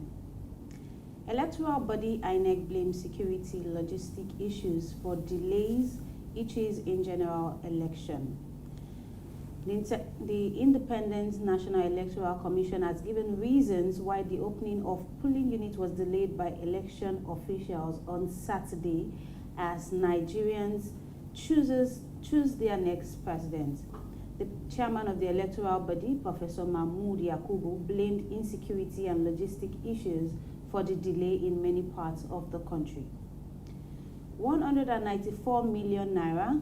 Electoral body INEC blames security logistic issues for delays in general election. The Independent National Electoral Commission has given reasons why the opening of polling units was delayed by election officials on Saturday as Nigerians choose their next president. The chairman of the electoral body, Professor Mahmood Yakubu, blamed insecurity and logistic issues for the delay in many parts of the country. 194 million naira,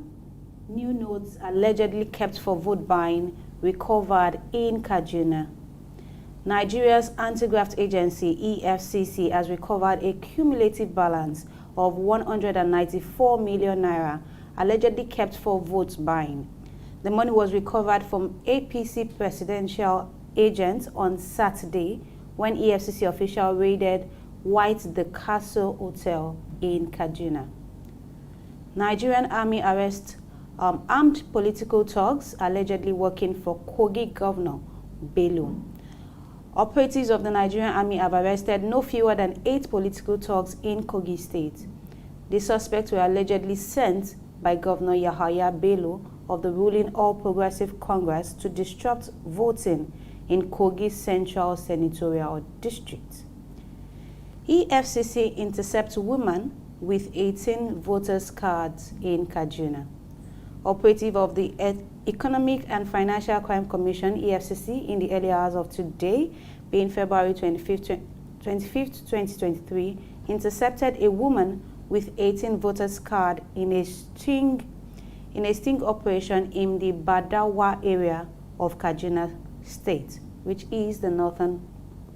new notes allegedly kept for vote buying, recovered in Kaduna. Nigeria's anti-graft agency, EFCC, has recovered a cumulative balance of 194 million naira, allegedly kept for vote buying. The money was recovered from APC presidential agents on Saturday when EFCC officials raided White the Castle Hotel in Kaduna. Nigerian army arrests armed political thugs allegedly working for Kogi Governor Bello. Operatives of the Nigerian army have arrested no fewer than 8 political thugs in Kogi State. The suspects were allegedly sent by Governor Yahaya Bello of the ruling All Progressive Congress to disrupt voting in Kogi Central Senatorial District. EFCC intercepts woman with 18 voters' cards in Kaduna. Operative of the Economic and Financial Crime Commission, EFCC, in the early hours of today, being February 25th, 2023, intercepted a woman with 18 voters' cards in a sting operation in the Badawa area of Kaduna State, which is the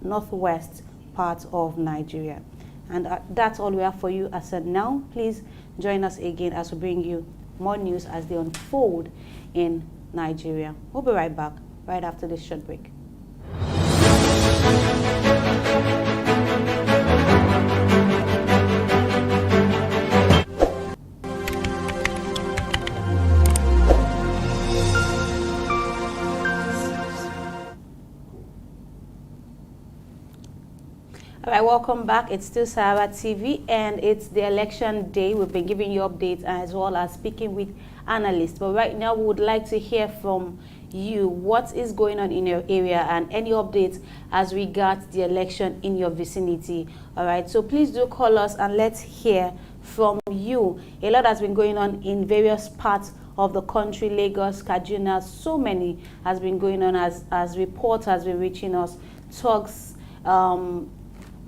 northwest part of Nigeria. And that's all we have for you as of now. Please join us again as we bring you more news as they unfold in Nigeria. We'll be right back right after this short break. All right, welcome back. It's still Sahara TV and it's the election day. We've been giving you updates as well as speaking with analysts. But right now we would like to hear from you what is going on in your area and any updates as regards the election in your vicinity. All right, so please do call us and let's hear from you. A lot has been going on in various parts of the country, Lagos, Kaduna, so many has been going on as reports has been reaching us, talks,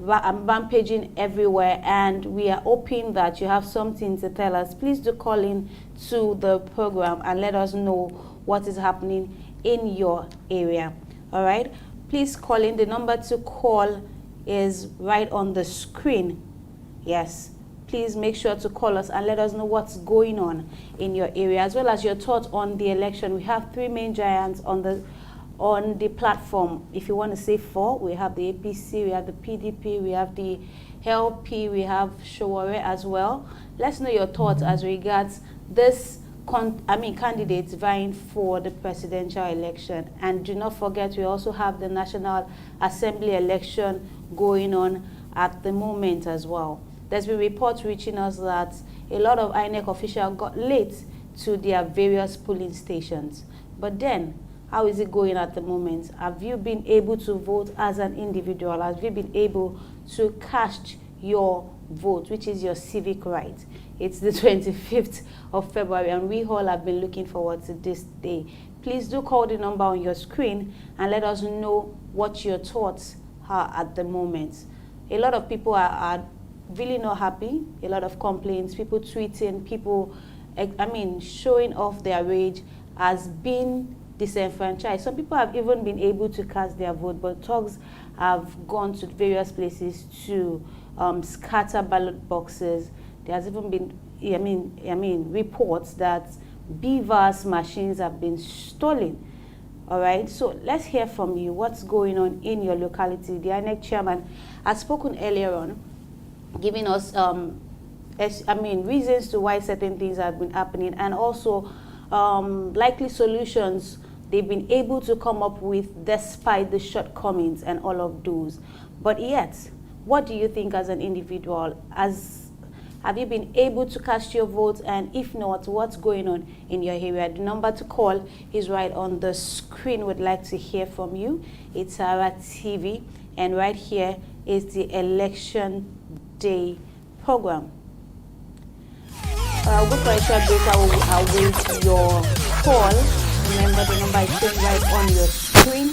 rampaging everywhere, and we are hoping that you have something to tell us. Please do call in to the program and let us know what is happening in your area. All right, please call in. The number to call is right on the screen. Yes, please make sure to call us and let us know what's going on in your area, as well as your thoughts on the election. We have 3 main giants on the platform. If you want to say 4, we have the APC, we have the PDP, we have the LP, we have Showore as well. Let's know your thoughts as regards this candidates vying for the presidential election. And do not forget, we also have the National Assembly election going on at the moment as well. There's been reports reaching us that a lot of INEC officials got late to their various polling stations. But then, how is it going at the moment? Have you been able to vote as an individual? Have you been able to cast your vote, which is your civic right? It's the 25th of February, and we all have been looking forward to this day. Please do call the number on your screen and let us know what your thoughts are at the moment. A lot of people are really not happy. A lot of complaints, people tweeting, people, showing off their rage has been disenfranchised. Some people have even been able to cast their vote, but thugs have gone to various places to scatter ballot boxes. There has even been, I mean, reports that BVAS machines have been stolen. All right, so let's hear from you. What's going on in your locality? The INEC chairman has spoken earlier on, giving us, reasons to why certain things have been happening, and also likely solutions they've been able to come up with despite the shortcomings and all of those. But yet, what do you think as an individual? Have you been able to cast your vote? And if not, what's going on in your area? The number to call is right on the screen. Would like to hear from you. It's Ara TV, and right here is the Election Day program. I'll go for a short break. I will await your call. Remember, the number is shown right on your screen.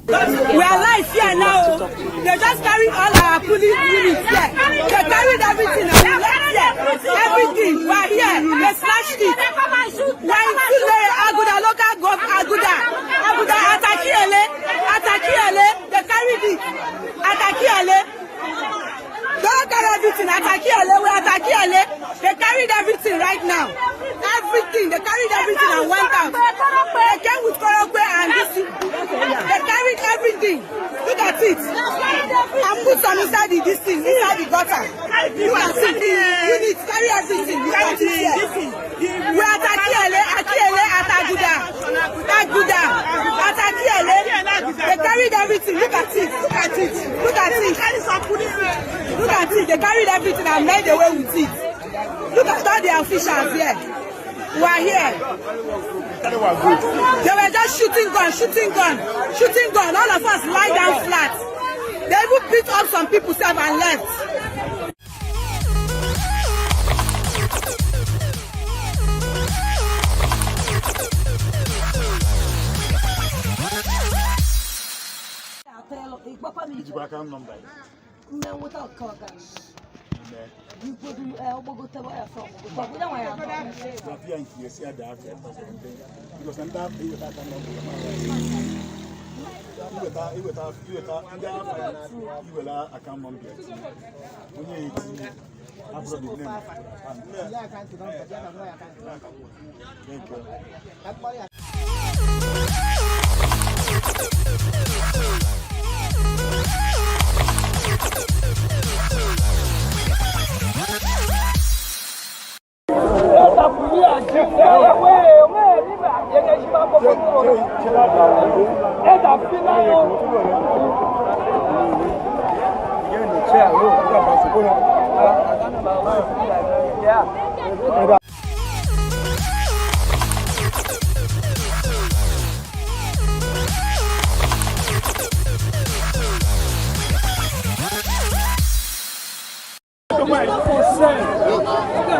We are live here now. They just carry all our police units here. They carried everything. Everything. We are here. They slashed it. We are in Tulare, Aguda, local gov, Aguda, Atakiele. They carried it. Atakiele. Don't carry everything. Atakiele. We are Atakiele. They carried everything right now. Everything. They carried everything and went out. They came with Korokwe and this. They carried everything. Look at it. And put some inside this thing, inside the gutter. Look at it. You need to carry everything. Look at it here. We are Atakiele, Ataguda, Atakiele. They carried everything. Look at it. Look at it. Look at it. Look at it. They carried everything and made away with it. Look at all the officials here. We are here. They were just shooting gun. All of us lie down flat. They even beat up some people and left.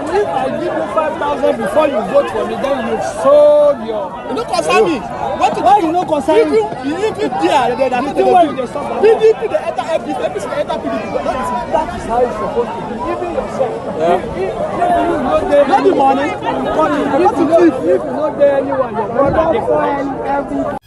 If I give you 5,000 before you vote for me, then you've sold your. You don't concern me. Why you don't concern me? If you dare, they PDP, they enter FDP, they enter PDP. That is how it's supposed to be. Even yourself. Not the money. If you not there, anyone, your brother, every.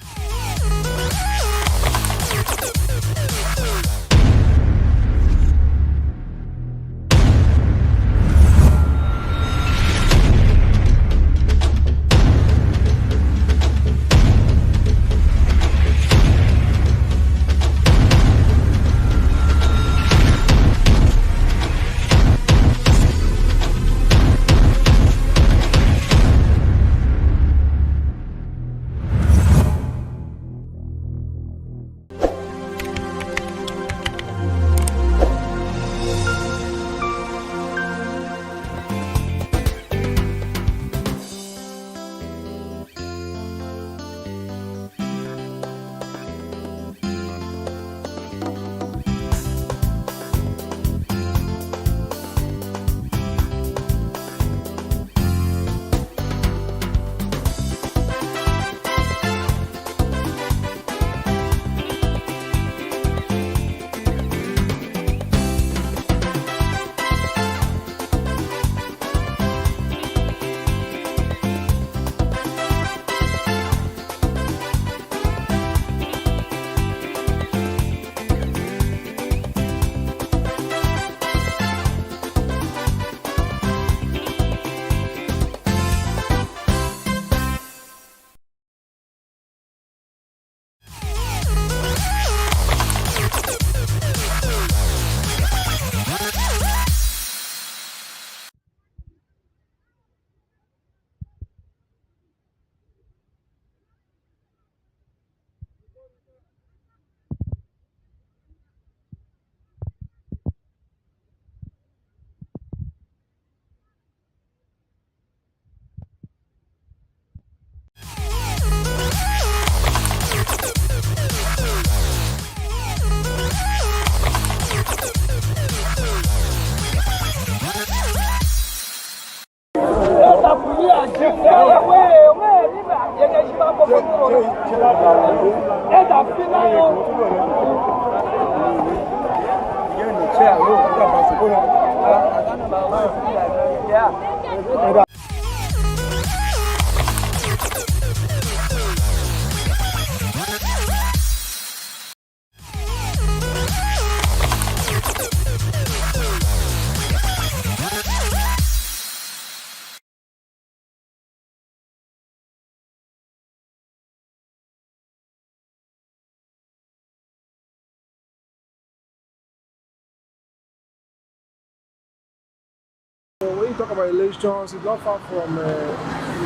When you talk about elections, it's not far from the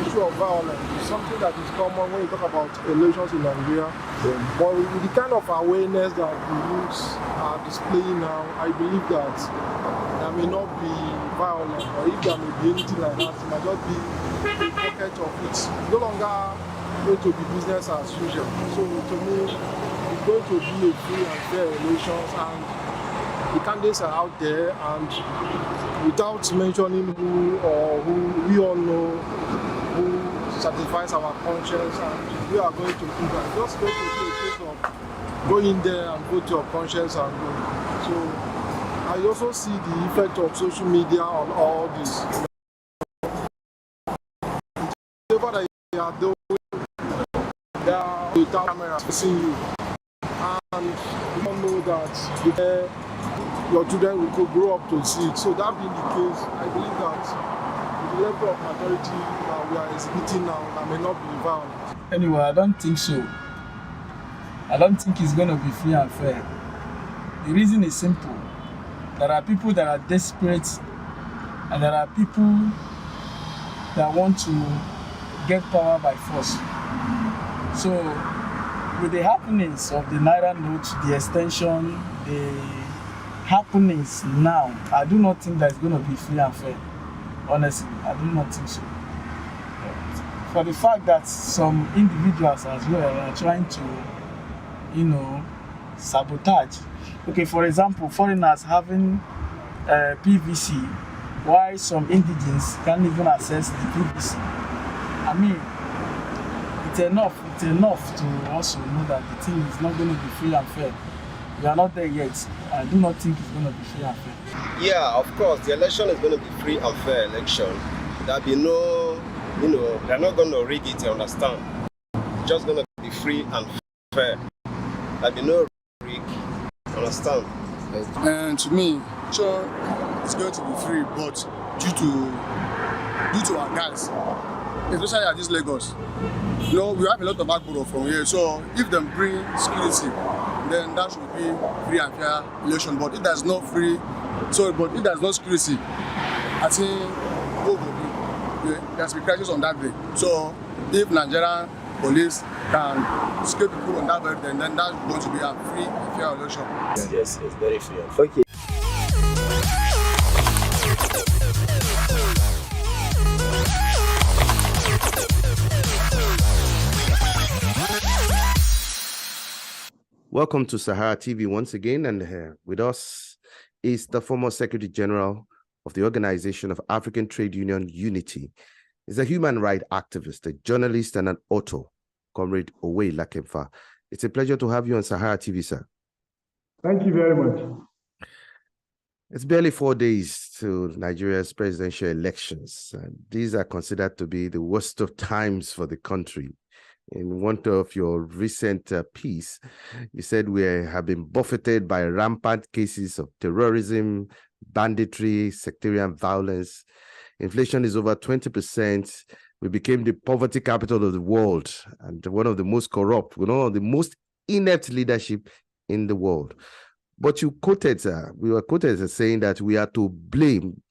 issue of violence. It's something that is common when you talk about elections in Nigeria. But with the kind of awareness that the youths are displaying now, I believe that there may not be violence, or if there may be anything like that, it might just be a pocket of it. It's no longer going to be business as usual. So to me, it's going to be a free and fair elections, and the candidates are out there, and without mentioning who we all know who satisfies our conscience, and we are going to do that. Just going to be a case of go in there and go to your conscience and go. So I also see the effect of social media on all this. Whatever that you are doing, they are without camera facing you, and you don't know that your children could grow up to see it. So that being the case, I believe that with the level of maturity that we are exhibiting now, that may not be violent. Anyway, I don't think so. I don't think it's going to be free and fair. The reason is simple. There are people that are desperate, and there are people that want to get power by force. So with the happenings of the Naira note, the extension, the happenings now, I do not think that's going to be free and fair. Honestly, I do not think so. For the fact that some individuals as well are trying to, sabotage. Okay, for example, foreigners having PVC, why some indigens can't even access the PVC. I mean, it's enough to also know that the thing is not going to be free and fair. We are not there yet. I do not think it's going to be free and fair. Yeah, of course, the election is going to be free and fair election. There'll be no, they're not going to rig it, you understand? It's just going to be free and fair. There'll be no rig, understand? And to me, sure, it's going to be free, but due to our guys, especially at this Lagos, we have a lot of backbone from here. So if they bring security, then that should be free and fair election. But if there's no security, I think there's a crisis on that day. So if Nigerian police can scale people on that day, then that's going to be a free and fair election. Yes, it's very fair. Okay. Welcome to Sahara TV once again, and with us is the former Secretary General of the Organization of African Trade Union Unity. He's a human rights activist, a journalist, and an author, Comrade Owe Lakemfa. It's a pleasure to have you on Sahara TV, sir. Thank you very much. It's barely 4 days to Nigeria's presidential elections, and these are considered to be the worst of times for the country. In one of your recent piece, you said we have been buffeted by rampant cases of terrorism, banditry, sectarian violence. Inflation is over 20%. We became the poverty capital of the world and one of the most corrupt, one of the most inept leadership in the world. But we were quoted as saying that we are to blame,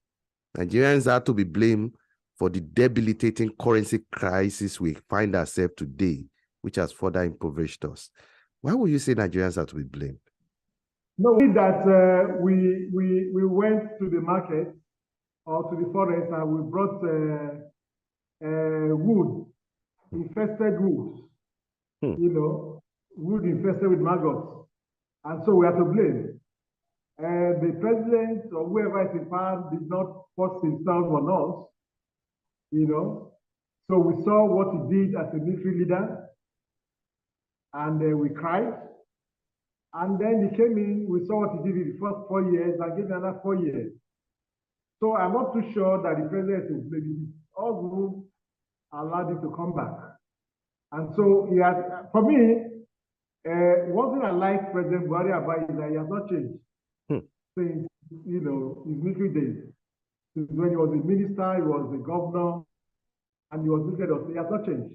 Nigerians are to be blamed for the debilitating currency crisis we find ourselves today, which has further impoverished us. Why would you say Nigerians are to be blamed? No, that we went to the market or to the forest and we brought wood, infested wood, wood infested with maggots. And so we are to blame. The president or whoever is in power did not force himself on us. So we saw what he did as a military leader, and we cried. And then he came in, we saw what he did in the first 4 years, and gave another 4 years. So I'm not too sure that the president will blame it. All who allowed him to come back. And so he has, for me, one thing I like President Buhari about is that he has not changed since, you know, his military days. Since when he was a minister, he was a governor, and he was military, he has not changed.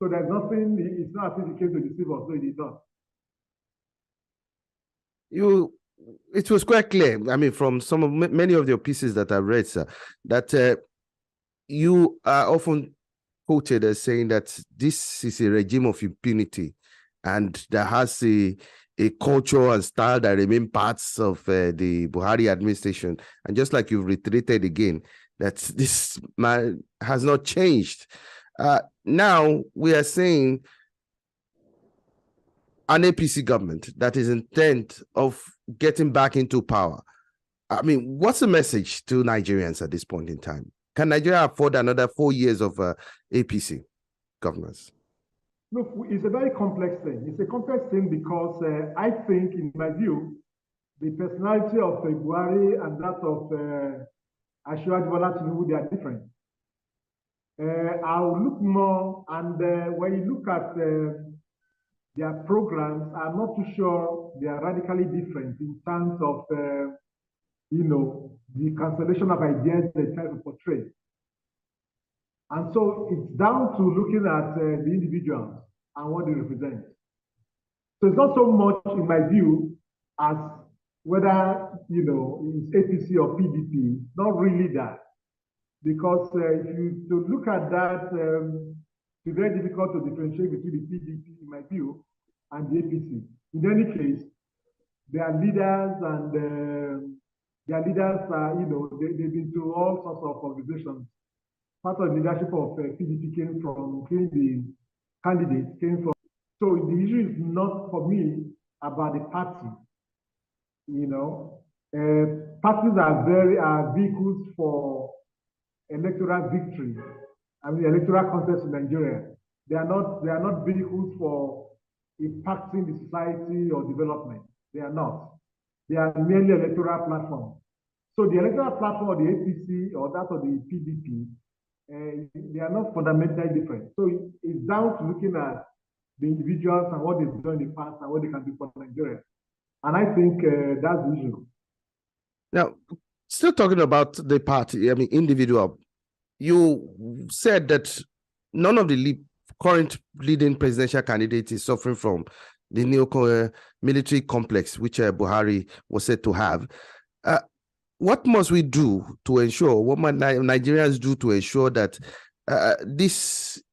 So there's nothing, it's not as if he came to deceive us, so he did not. It was quite clear, I mean, from many of your pieces that I've read, sir, that you are often quoted as saying that this is a regime of impunity and that has a culture and style that remain parts of the Buhari administration. And just like you've reiterated again, that this man has not changed. Now we are saying an APC government that is intent of getting back into power. I mean, what's the message to Nigerians at this point in time? Can Nigeria afford another 4 years of APC governance? Look, it's a very complex thing. It's a complex thing because I think, in my view, the personality of Buhari and that of Asiwaju Bola Tinubu, they are different. I'll look more, and when you look at their programs, I'm not too sure they are radically different in terms of, you know, the cancellation of ideas they try to portray. And so it's down to looking at the individuals and what they represent. So it's not so much, in my view, as whether, you know, it's APC or PDP. It's not really that. Because if you to look at that, it's very difficult to differentiate between the PDP, in my view, and the APC. In any case, their leaders and their leaders are, you know, they've been to all sorts of organizations. Part of the leadership of PDP came from, the candidates came from. So the issue is not, for me, about the party. You know, parties are vehicles for electoral victory. I mean, electoral contest in Nigeria. They are not vehicles for impacting the society or development. They are not. They are merely electoral platforms. So the electoral platform of the APC or that of the PDP, they are not fundamentally different. So it's down to looking at the individuals and what they've done in the past and what they can do for Nigeria. And I think that's the issue. Now, still talking about the party, I mean, individual, you said that none of the current leading presidential candidates is suffering from the neo-military complex, which Buhari was said to have. What must we do to ensure, what must Nigerians do to ensure that this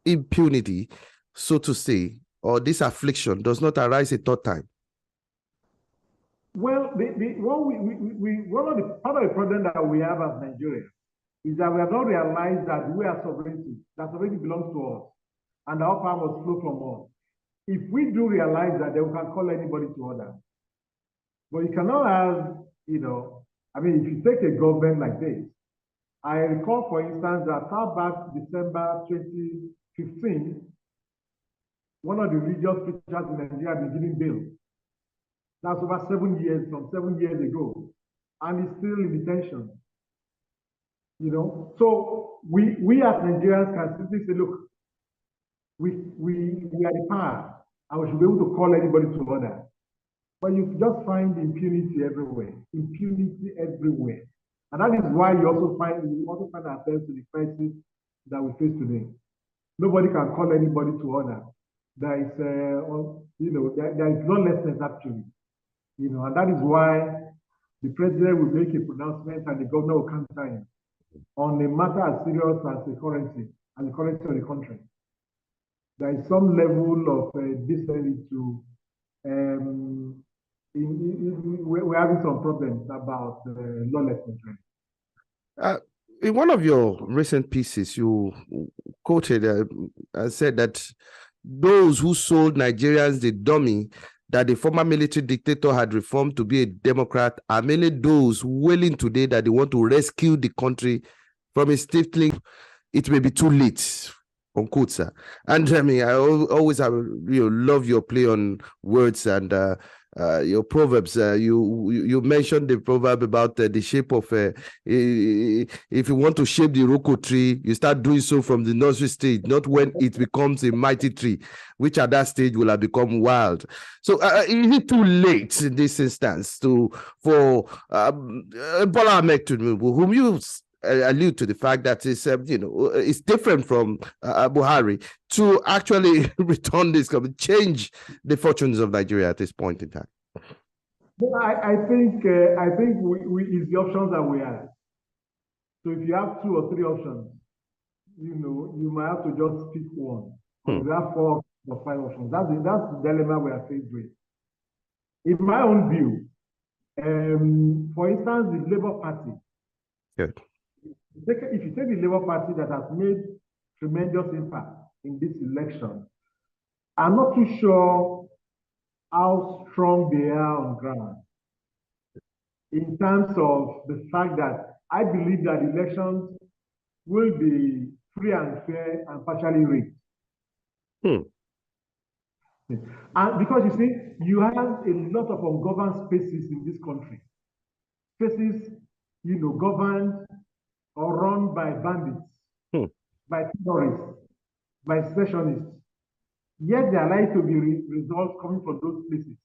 impunity, so to say, or this affliction does not arise a third time? Well, one of the part of the problem that we have as Nigerians is that we have not realized that we are sovereignty, that sovereignty belongs to us, and our power must flow from us. If we do realize that, then we can call anybody to order. But you cannot have, you know, I mean, if you take a government like this, I recall, for instance, that far back December 2015, one of the religious preachers in Nigeria had been given bail. That's over 7 years, from 7 years ago, and he's still in detention. You know, so we as Nigerians can simply say, look, we are the power, and we should be able to call anybody to order. But you just find impunity everywhere, and that is why we also find ourselves in the crisis that we face today. Nobody can call anybody to order. There is, you know, there is lawlessness actually. You know, and that is why the president will make a pronouncement and the governor will counter him on a matter as serious as the currency of the country. There is some level of decency to, we're having some problems about lawlessness. In one of your recent pieces, you quoted and said that those who sold Nigerians the dummy that the former military dictator had reformed to be a Democrat are mainly those wailing today that they want to rescue the country from a stifling, it may be too late, unquote, sir. And I mean, I always have, love your play on words and your proverbs. You mentioned the proverb about the shape of if you want to shape the Iroko tree, you start doing so from the nursery stage, not when it becomes a mighty tree, which at that stage will have become wild. So is it too late in this instance for Bola Ahmed Tinubu, whom you allude to the fact that it's different from Buhari, to actually return this, change the fortunes of Nigeria at this point in time? Well, I think it's the options that we have. So if you have 2 or 3 options, you might have to just pick one. If you have 4 or 5 options, that's the dilemma we are faced with. In my own view, for instance, the Labour Party. Good. If you take the Labour Party that has made tremendous impact in this election, I'm not too sure how strong they are on ground in terms of the fact that I believe that elections will be free and fair and partially rigged. And because you see, you have a lot of ungoverned spaces in this country. Spaces, governed or run by bandits, by terrorists, by secessionists. Yet there are likely to be results coming from those places.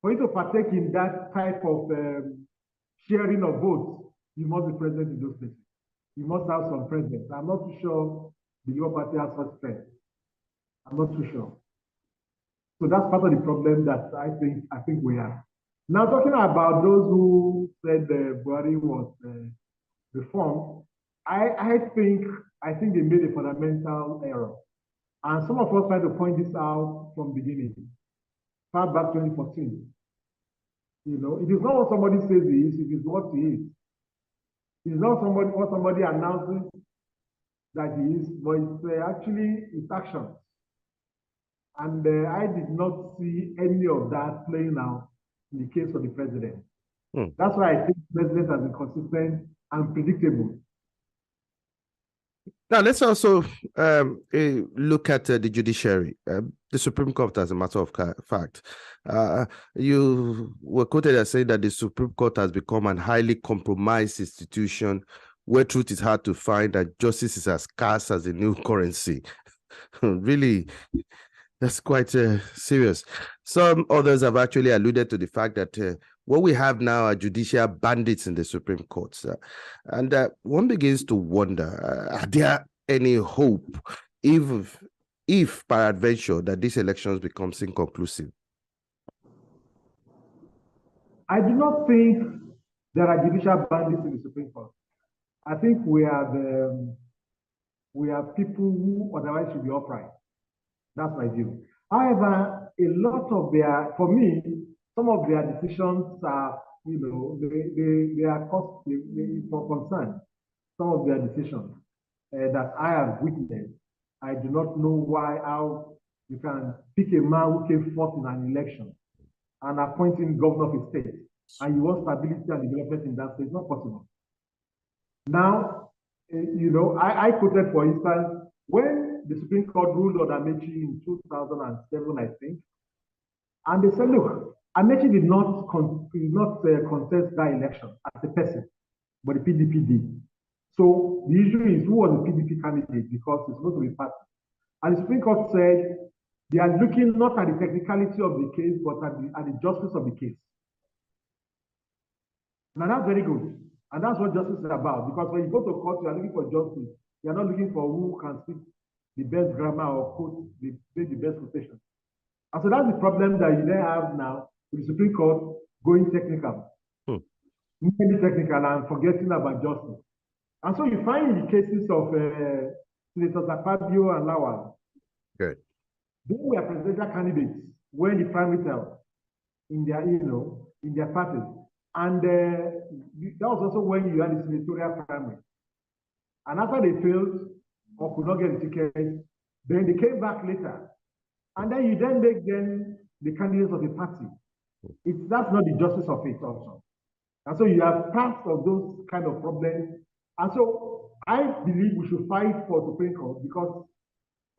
For you to partake in that type of sharing of votes, you must be present in those places. You must have some presence. I'm not too sure the Labour Party has such strength. I'm not too sure. So that's part of the problem that I think we have. Now, talking about those who said Buhari was reformed, I think they made a fundamental error. And some of us tried to point this out from the beginning, far back 2014. It is not what somebody says he is, it is what he is. It is not what somebody announces that he is, but it's actually its actions. And I did not see any of that playing out in the case of the president. That's why I think the president has been consistent and predictable. Now, let's also look at the judiciary, the Supreme Court, as a matter of fact. You were quoted as saying that the Supreme Court has become a highly compromised institution where truth is hard to find, that justice is as scarce as a new currency. Really, that's quite serious. Some others have actually alluded to the fact that what we have now are judicial bandits in the Supreme Court. And one begins to wonder, are there any hope, if peradventure, that these elections becomes inconclusive? I do not think there are judicial bandits in the Supreme Court. I think we are people who otherwise should be upright. That's my view. However, a lot of for me, some of their decisions are, they are cause for concern. Some of their decisions that I have witnessed, I do not know how you can pick a man who came fourth in an election and appoint him governor of a state, and you want stability and development in that state. It's not possible. Now, I quoted, for instance, when the Supreme Court ruled on Amechi in 2007, I think, and they said, look, Amechi did not contest that election as a person, but the PDP did. So the issue is, who was the PDP candidate, because it's supposed to be party. And the Supreme Court said they are looking not at the technicality of the case, but at the justice of the case. Now that's very good. And that's what justice is about. Because when you go to court, you are looking for justice. You are not looking for who can speak the best grammar or quote the best quotation. And so that's the problem that you then have now with the Supreme Court going technical. Maybe technical and forgetting about justice. And so you find in the cases of Senators Akpabio and Lawal, good, they were presidential candidates when the primary held in their, in their parties. And that was also when you had the senatorial primary. And after they failed or could not get the ticket, then they came back later. And then you then make them the candidates of the party. That's not the justice of it also. And so you have parts of those kind of problems. And so I believe we should fight for Supreme Court because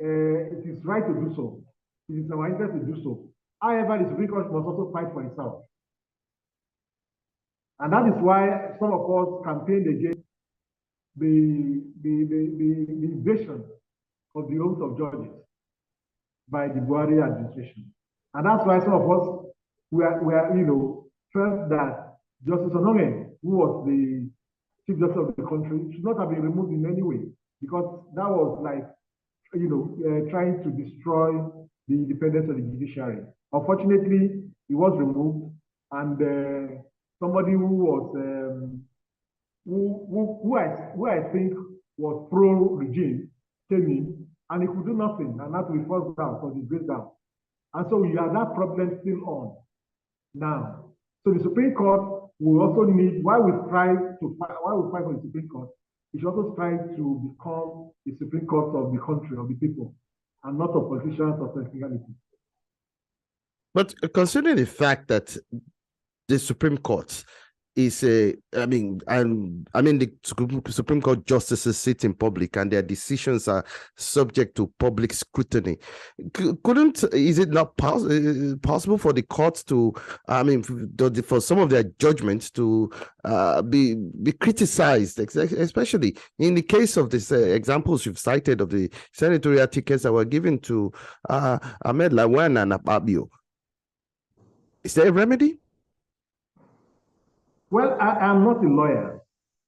it is right to do so. It is our interest to do so. However, the Supreme Court must also fight for itself. And that is why some of us campaigned against the invasion of the homes of judges by the Buhari administration. And that's why some of us felt that Justice Onongen, who was the Chief Justice of the country, should not have been removed in any way, because that was like, trying to destroy the independence of the judiciary. Unfortunately, he was removed, and somebody who was who I think was pro-regime came in, and he could do nothing, and that we forced down, so disgraced down. And so we have that problem still on now. So the Supreme Court will also need, while we fight for the Supreme Court, it should also try to become the Supreme Court of the country, of the people, and not of politicians or technicality. But considering the fact that the Supreme Court is the Supreme Court justices sit in public and their decisions are subject to public scrutiny. Is it not possible for the courts to, for some of their judgments to be criticized, especially in the case of these examples you've cited of the senatorial tickets that were given to Ahmed Lawan and Akpabio? Is there a remedy? Well, I'm not a lawyer,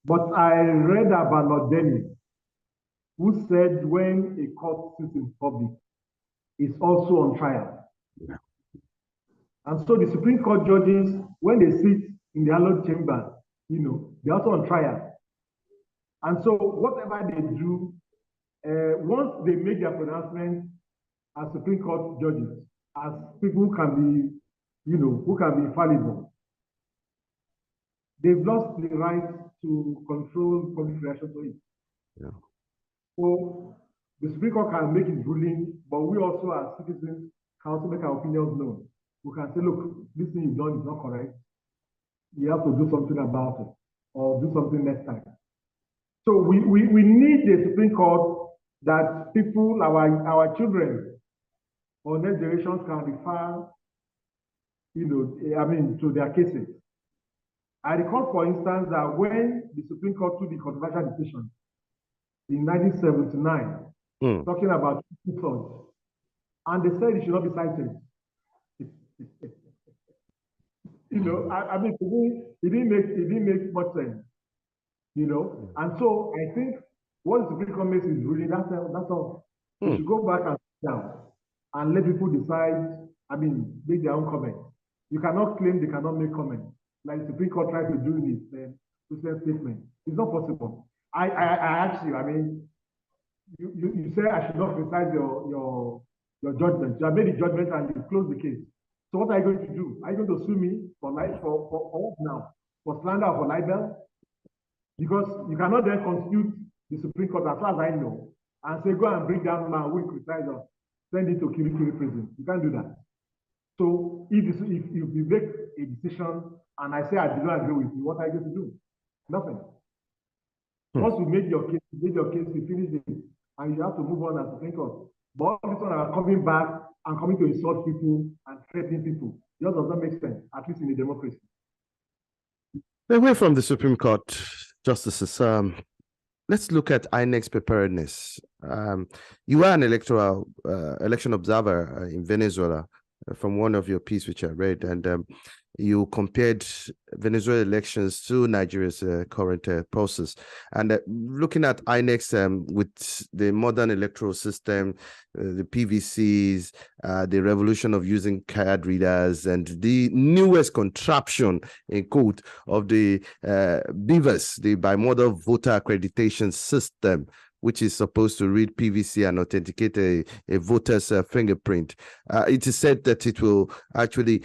but I read about Lord Dennis, who said when a court sits in public, it's also on trial. Yeah. And so the Supreme Court judges, when they sit in the hallowed chamber, they're also on trial. And so whatever they do, once they make their pronouncement as Supreme Court judges, as people who can be, who can be infallible, they've lost the right to control public reaction to it. Yeah. So the Supreme Court can make its ruling, but we also as citizens can also make our opinions known. We can say, look, this thing you've done is not correct. You have to do something about it, or do something next time. So we need a Supreme Court that people, our children, or next generations can refer, to their cases. I recall, for instance, that when the Supreme Court took the controversial decision in 1979, talking about two-thirds, and they said it should not be cited. It didn't make much sense, And so I think what the Supreme Court makes is really that's all. We should go back and sit down and let people decide. Make their own comments. You cannot claim they cannot make comments, like the Supreme Court tried to do in its recent statement. It's not possible. I asked you, you say I should not criticize your judgment. You have made the judgment and you closed the case. So what are you going to do? Are you going to sue me for what now? For slander or for libel? Because you cannot then constitute the Supreme Court, as far as I know, and say, go and bring down man who criticize us, send it to Kirikiri prison. You can't do that. So if you make a decision and I say I do not agree with you, what are you going to do? Nothing. Once you make your case, you finish it, and you have to move on as Supreme Court. But all these ones are coming back and coming to insult people and threatening people. It just does not make sense, at least in a democracy. Away from the Supreme Court, Justices, let's look at INEC's preparedness. You are an election observer in Venezuela from one of your pieces which I read, and you compared Venezuela elections to Nigeria's current process. And looking at INEC's with the modern electoral system, the PVCs, the revolution of using card readers, and the newest contraption, in quote, of the BVAS, the bimodal voter accreditation system, which is supposed to read PVC and authenticate a voter's fingerprint. It is said that it will actually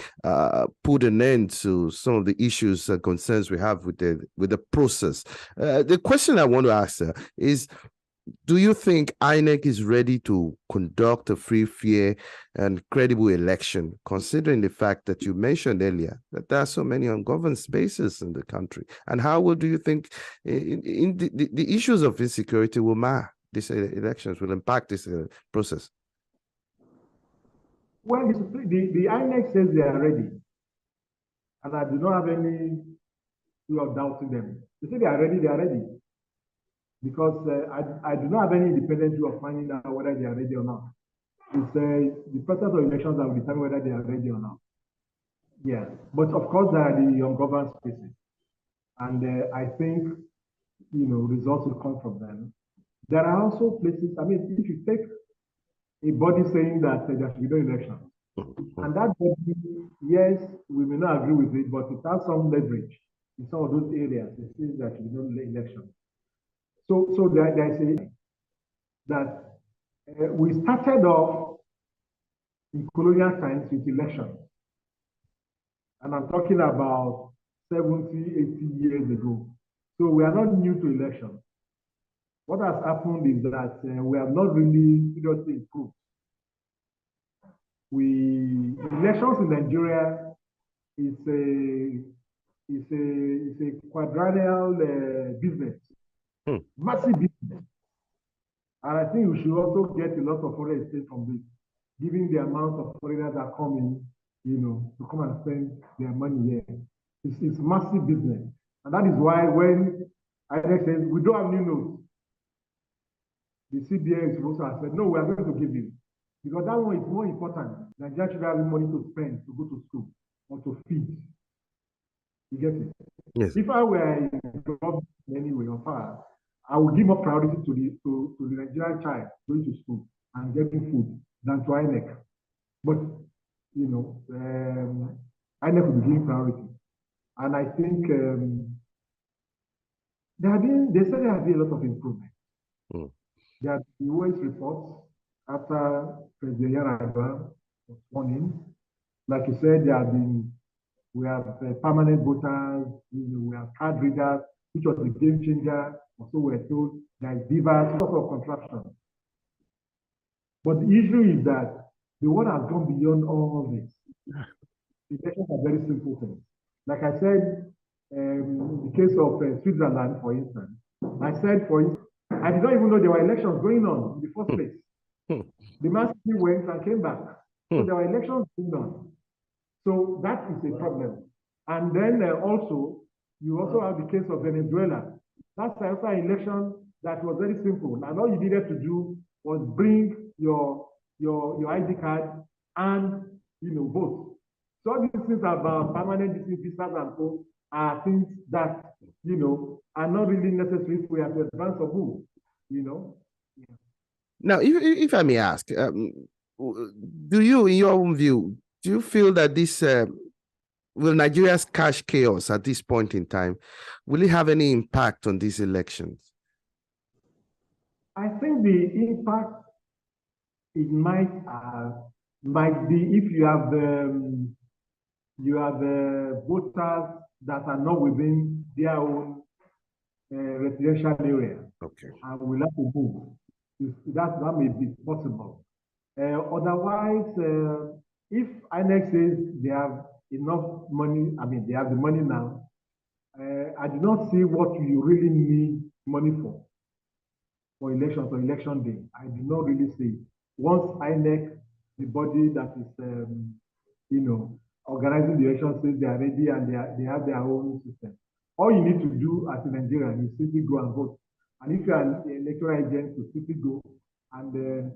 put an end to some of the issues and concerns we have with the process. The question I want to ask is, do you think INEC is ready to conduct a free, fair, and credible election, considering the fact that you mentioned earlier that there are so many ungoverned spaces in the country? And how do you think the issues of insecurity will mar these elections, will impact this process? Well, the INEC says they are ready, and I do not have any way of doubting them. They say they are ready, because I do not have any independent way of finding out whether they are ready or not. It's the process of elections that will determine whether they are ready or not. Yeah, but of course there are the ungoverned spaces, and I think results will come from them. There are also places. I mean, if you take a body saying that there should be no election, and that body, yes, we may not agree with it, but it has some leverage in some of those areas. It says there should be no election. So there's a that we started off in colonial times with elections. And I'm talking about 70, 80 years ago. So we are not new to elections. What has happened is that we have not really seriously improved. Elections in Nigeria is a quadrennial business, massive business. And I think we should also get a lot of foreign exchange from this, given the amount of foreigners that are coming, to come and spend their money here. It's massive business. And that is why when INEC says, we don't have new notes, the CBN is supposed to have said, no, we are going to give you. Because that one is more important. Nigeria should have money to spend to go to school or to feed. You get it? Yes. If I were involved in any way or far, I would give more priority to the Nigerian child going to school and getting food than to INEC. But INEC will be giving priority. And I think they said there have been a lot of improvement. There have been always reports after President Yar'Adua was sworn in. Like you said, we have permanent voters, we have card readers, which was a game changer. Also, we're told there is diverse sort of contraption. But the issue is that the world has gone beyond all this. Elections are very simple things. Like I said, in the case of Switzerland, for instance, I did not even know there were elections going on in the first place. The man still went and came back. So there were elections going on. So that is a problem. And then you also have the case of Venezuela. That's also an election that was very simple. And all you needed to do was bring your ID card and vote. So all these things about permanent visas and so are things that are not really necessary for you to advance or move. Now, if I may ask, do you, in your own view, do you feel that this will Nigeria's cash chaos at this point in time, will it have any impact on these elections? I think the impact it might be if you have voters that are not within their own residential area. Okay. And will have to move. That may be possible. Otherwise, if INEC says they have enough money, I mean, they have the money now, I do not see what you really need money for elections or election day. I do not really see. Once INEC, the body that is, organizing the election, says they are ready and they have their own system. All you need to do as a Nigerian is simply go and vote. And if you are an electoral agent, to simply go and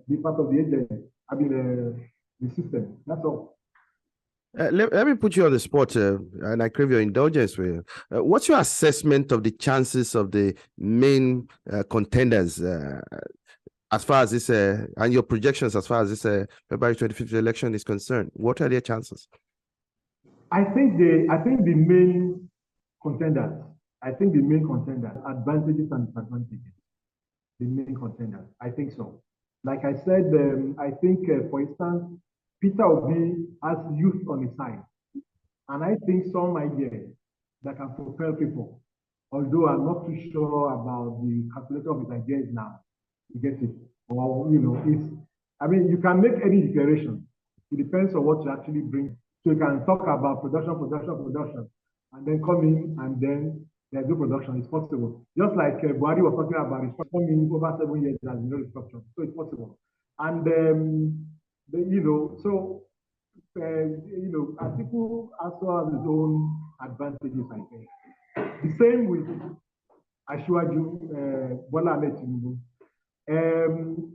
be part of the agent, the system. That's all. Let me put you on the spot, and I crave your indulgence. What's your assessment of the chances of the main contenders as far as this, and your projections as far as this February 25th election is concerned? What are their chances? I think the main contenders, advantages and disadvantages. The main contenders, I think so. Like I said, I think, for instance, Peter Obi has youth on his side. And I think some ideas that can propel people, although I'm not too sure about the calculator of his ideas now. You get it? Or, you can make any declaration. It depends on what you actually bring. So you can talk about production, and then come in and then there's no production. It's possible. Just like Buhari was talking about restructuring over 7 years, there's no restructuring. So it's possible. And, so Atiku also has his own advantages, I think. The same with Ashwaju, Bola Ahmed Tinubu.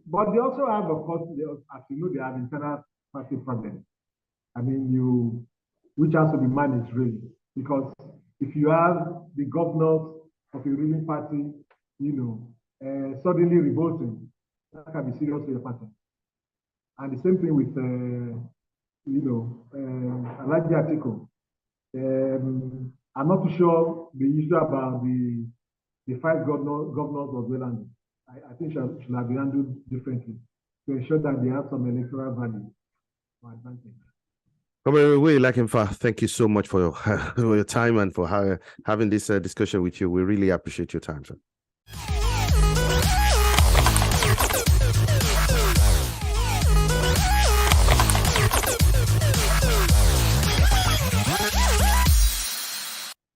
But they also have, of course, as you know, they have internal party problems. I mean, which has to be managed really, because if you have the governors of a ruling party, suddenly revolting, that can be serious for your party. And the same thing with, Alhaji Atiku. I'm not too sure the issue about the 5 governors of Zealand. I think should have been handled differently to ensure that they have some electoral value or advantage. Thank you so much for your time and for having this discussion with you. We really appreciate your time, sir.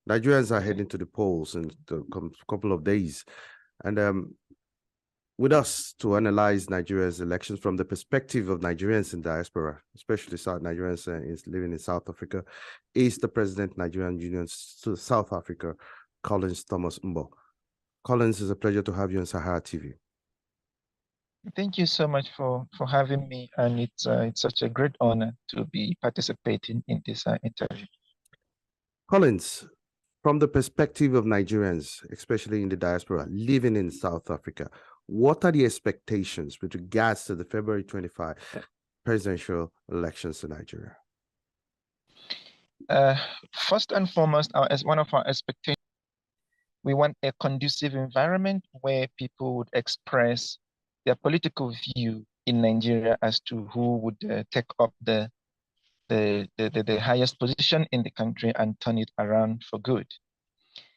Nigerians are heading to the polls in a couple of days. And with us to analyze Nigeria's elections from the perspective of Nigerians in diaspora, especially Nigerians living in South Africa, is the President of Nigerian Union South Africa, Collins Thomas Mbo. Collins, it's a pleasure to have you on Sahara TV. Thank you so much for having me, and it's such a great honor to be participating in this interview. Collins, from the perspective of Nigerians, especially in the diaspora, living in South Africa, what are the expectations with regards to the February 25 presidential elections in Nigeria? First and foremost, as one of our expectations, we want a conducive environment where people would express their political view in Nigeria as to who would take up the highest position in the country and turn it around for good.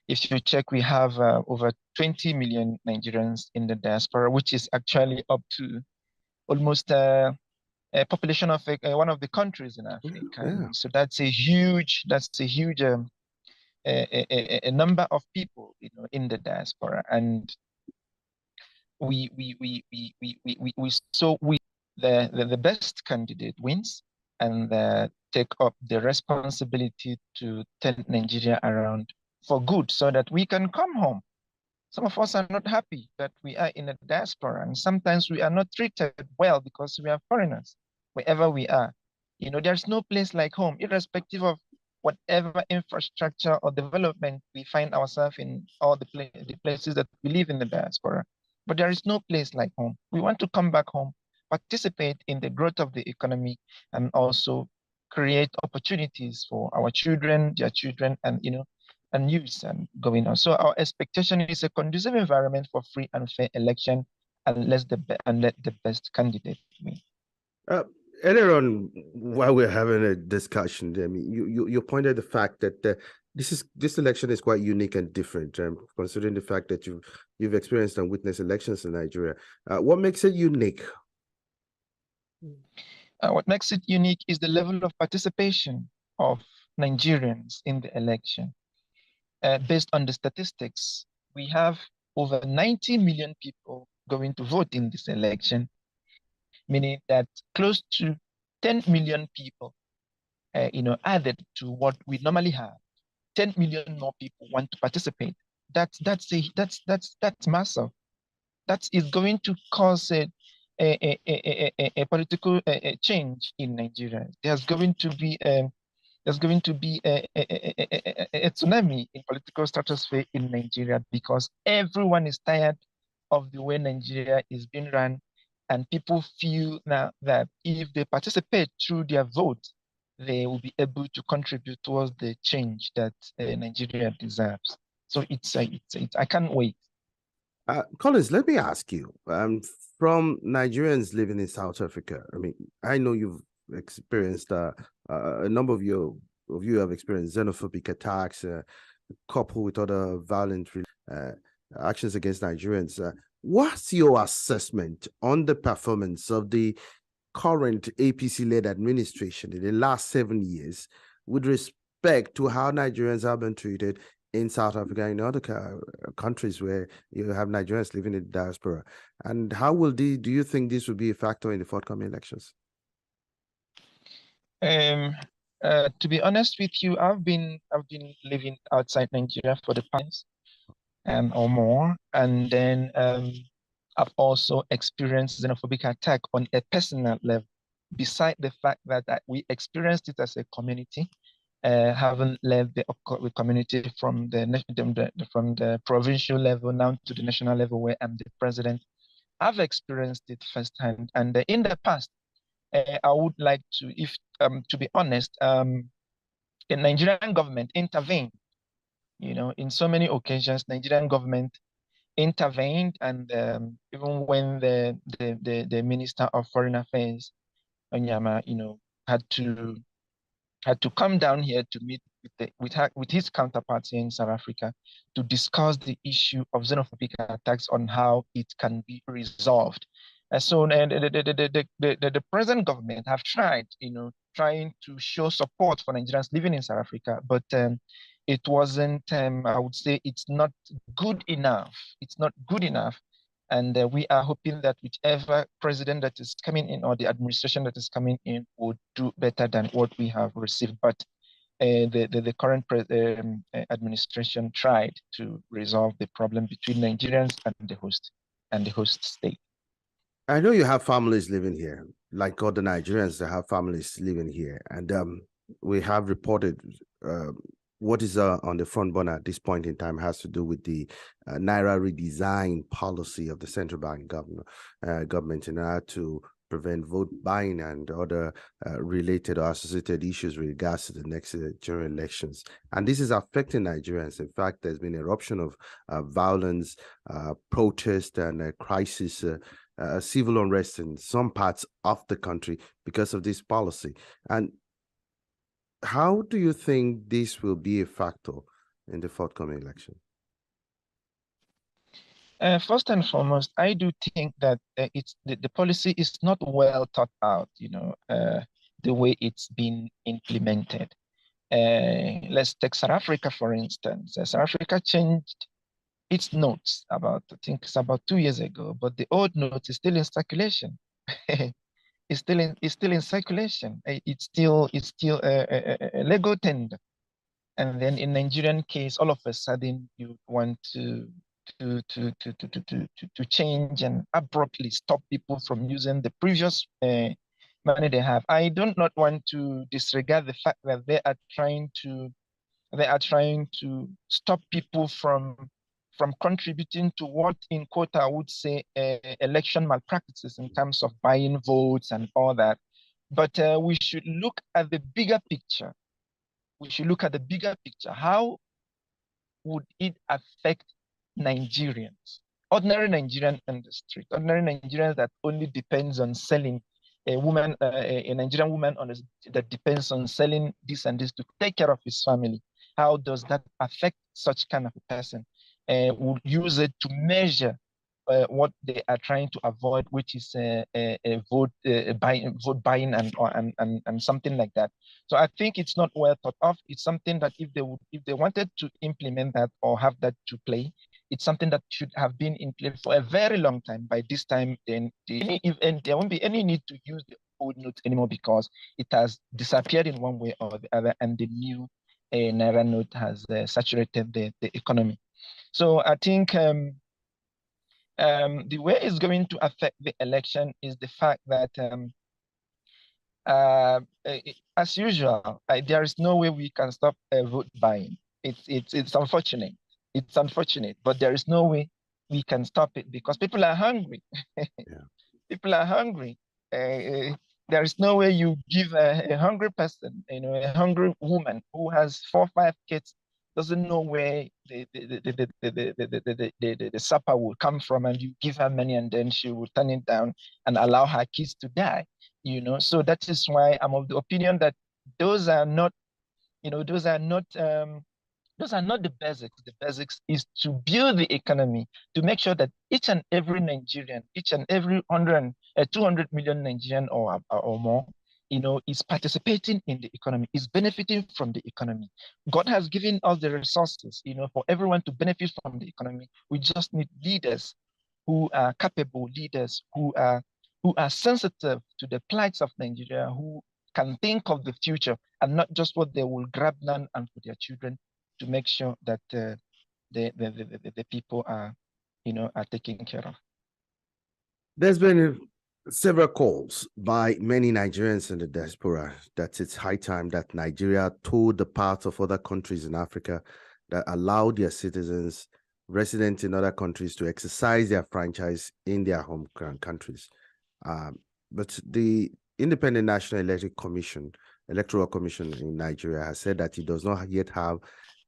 If you check, we have over 20 million Nigerians in the diaspora, which is actually up to almost a population of one of the countries in Africa. Yeah. So that's a huge a number of people, in the diaspora, and the best candidate wins and take up the responsibility to turn Nigeria around for good so that we can come home. Some of us are not happy that we are in a diaspora, and sometimes we are not treated well because we are foreigners, wherever we are. There's no place like home, irrespective of whatever infrastructure or development we find ourselves in, all the places that we live in the diaspora. But there is no place like home. We want to come back home, participate in the growth of the economy, and also create opportunities for our children, their children, and and youth and going on. So our expectation is a conducive environment for free and fair election, and let the best candidate win. Earlier on, while we're having a discussion, I mean, you pointed the fact that this election is quite unique and different, considering the fact that you've experienced and witnessed elections in Nigeria. What makes it unique? What makes it unique is the level of participation of Nigerians in the election. Based on the statistics, we have over 90 million people going to vote in this election, meaning that close to 10 million people, added to what we normally have. 10 million more people want to participate. That's massive. That is going to cause a political change in Nigeria. There's going to be a tsunami in political stratosphere in Nigeria because everyone is tired of the way Nigeria is being run, and people feel now that if they participate through their vote, they will be able to contribute towards the change that Nigeria deserves. So I can't wait. Collins, let me ask you, from Nigerians living in South Africa, I mean, I know you've experienced a number of you have experienced xenophobic attacks, coupled with other violent actions against Nigerians. What's your assessment on the performance of the current APC-led administration in the last 7 years with respect to how Nigerians have been treated in South Africa and in other countries where you have Nigerians living in the diaspora? And how do you think this will be a factor in the forthcoming elections? To be honest with you, I've been living outside Nigeria for the past or more, and then I've also experienced xenophobic attack on a personal level. Beside the fact that we experienced it as a community, having led the community from the provincial level now to the national level where I'm the president, I've experienced it firsthand. And in the past, I would like to, if to be honest, the Nigerian government intervened. You know, in so many occasions, Nigerian government intervened, and even when the Minister of Foreign Affairs, Onyama, you know, had to come down here to meet with his counterparts here in South Africa to discuss the issue of xenophobic attacks on how it can be resolved. So the present government have tried, you know, trying to show support for Nigerians living in South Africa, but it wasn't, I would say it's not good enough. It's not good enough. And we are hoping that whichever president that is coming in or the administration that is coming in would do better than what we have received. But the current administration tried to resolve the problem between Nigerians and the host state. I know you have families living here, like other Nigerians that have families living here. And we have reported what is on the front burner at this point in time has to do with the Naira redesign policy of the central bank government in order to prevent vote buying and other related or associated issues with regards to the next general elections. And this is affecting Nigerians. In fact, there's been an eruption of violence, protest, and crisis, civil unrest in some parts of the country because of this policy. And how do you think this will be a factor in the forthcoming election? First and foremost, I do think that it's the policy is not well thought out, you know, the way it's been implemented. Let's take South Africa, for instance. South Africa changed its notes I think it's about 2 years ago, but the old note is still in circulation. It's still in circulation. It's still a legal tender. And then in Nigerian case, all of a sudden you want to change and abruptly stop people from using the previous money they have. I do not want to disregard the fact that they are trying to stop people from contributing to what, in quote, I would say election malpractices in terms of buying votes and all that. But we should look at the bigger picture. We should look at the bigger picture. How would it affect Nigerians, ordinary Nigerian on the street, ordinary Nigerians that only depends on selling, a Nigerian woman that depends on selling this and this to take care of his family? How does that affect such kind of a person? Would use it to measure what they are trying to avoid, which is vote buying and something like that. So I think it's not well thought of. It's something that if they wanted to implement that or have that to play, it's something that should have been in place for a very long time. By this time, then there won't be any need to use the old note anymore because it has disappeared in one way or the other, and the new Naira note has saturated the economy. So I think the way it's going to affect the election is the fact that, as usual, there is no way we can stop vote buying. It's unfortunate. It's unfortunate, but there is no way we can stop it because people are hungry. Yeah. People are hungry. There is no way you give a hungry person, you know, a hungry woman who has 4 or 5 kids, doesn't know where the supper will come from, and you give her money and then she will turn it down and allow her kids to die, you know. So that is why I'm of the opinion that those are not, you know, those are not the basics. The basics is to build the economy, to make sure that each and every Nigerian, each and every 200 million Nigerian or more, you know, is participating in the economy, is benefiting from the economy. God has given us the resources, you know, for everyone to benefit from the economy. We just need leaders who are capable, leaders who are sensitive to the plights of Nigeria, who can think of the future and not just what they will grab now and for their children, to make sure that the people are, are taken care of. There's been several calls by many Nigerians in the diaspora that it's high time that Nigeria told the path of other countries in Africa that allow their citizens resident in other countries to exercise their franchise in their home countries. But the Independent National Electoral Commission in Nigeria has said that it does not yet have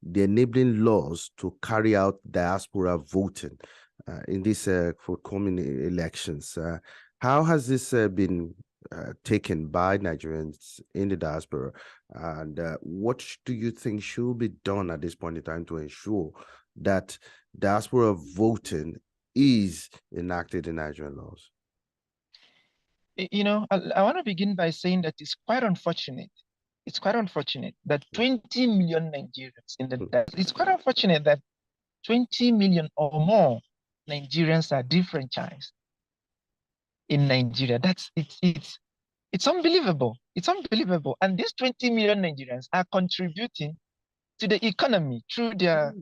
the enabling laws to carry out diaspora voting in these forthcoming elections. How has this been taken by Nigerians in the diaspora? And what do you think should be done at this point in time to ensure that diaspora voting is enacted in Nigerian laws? I want to begin by saying that it's quite unfortunate. It's quite unfortunate that 20 million Nigerians in the diaspora, it's quite unfortunate that 20 million or more Nigerians are disfranchised in Nigeria. It's unbelievable. It's unbelievable. And these 20 million Nigerians are contributing to the economy through their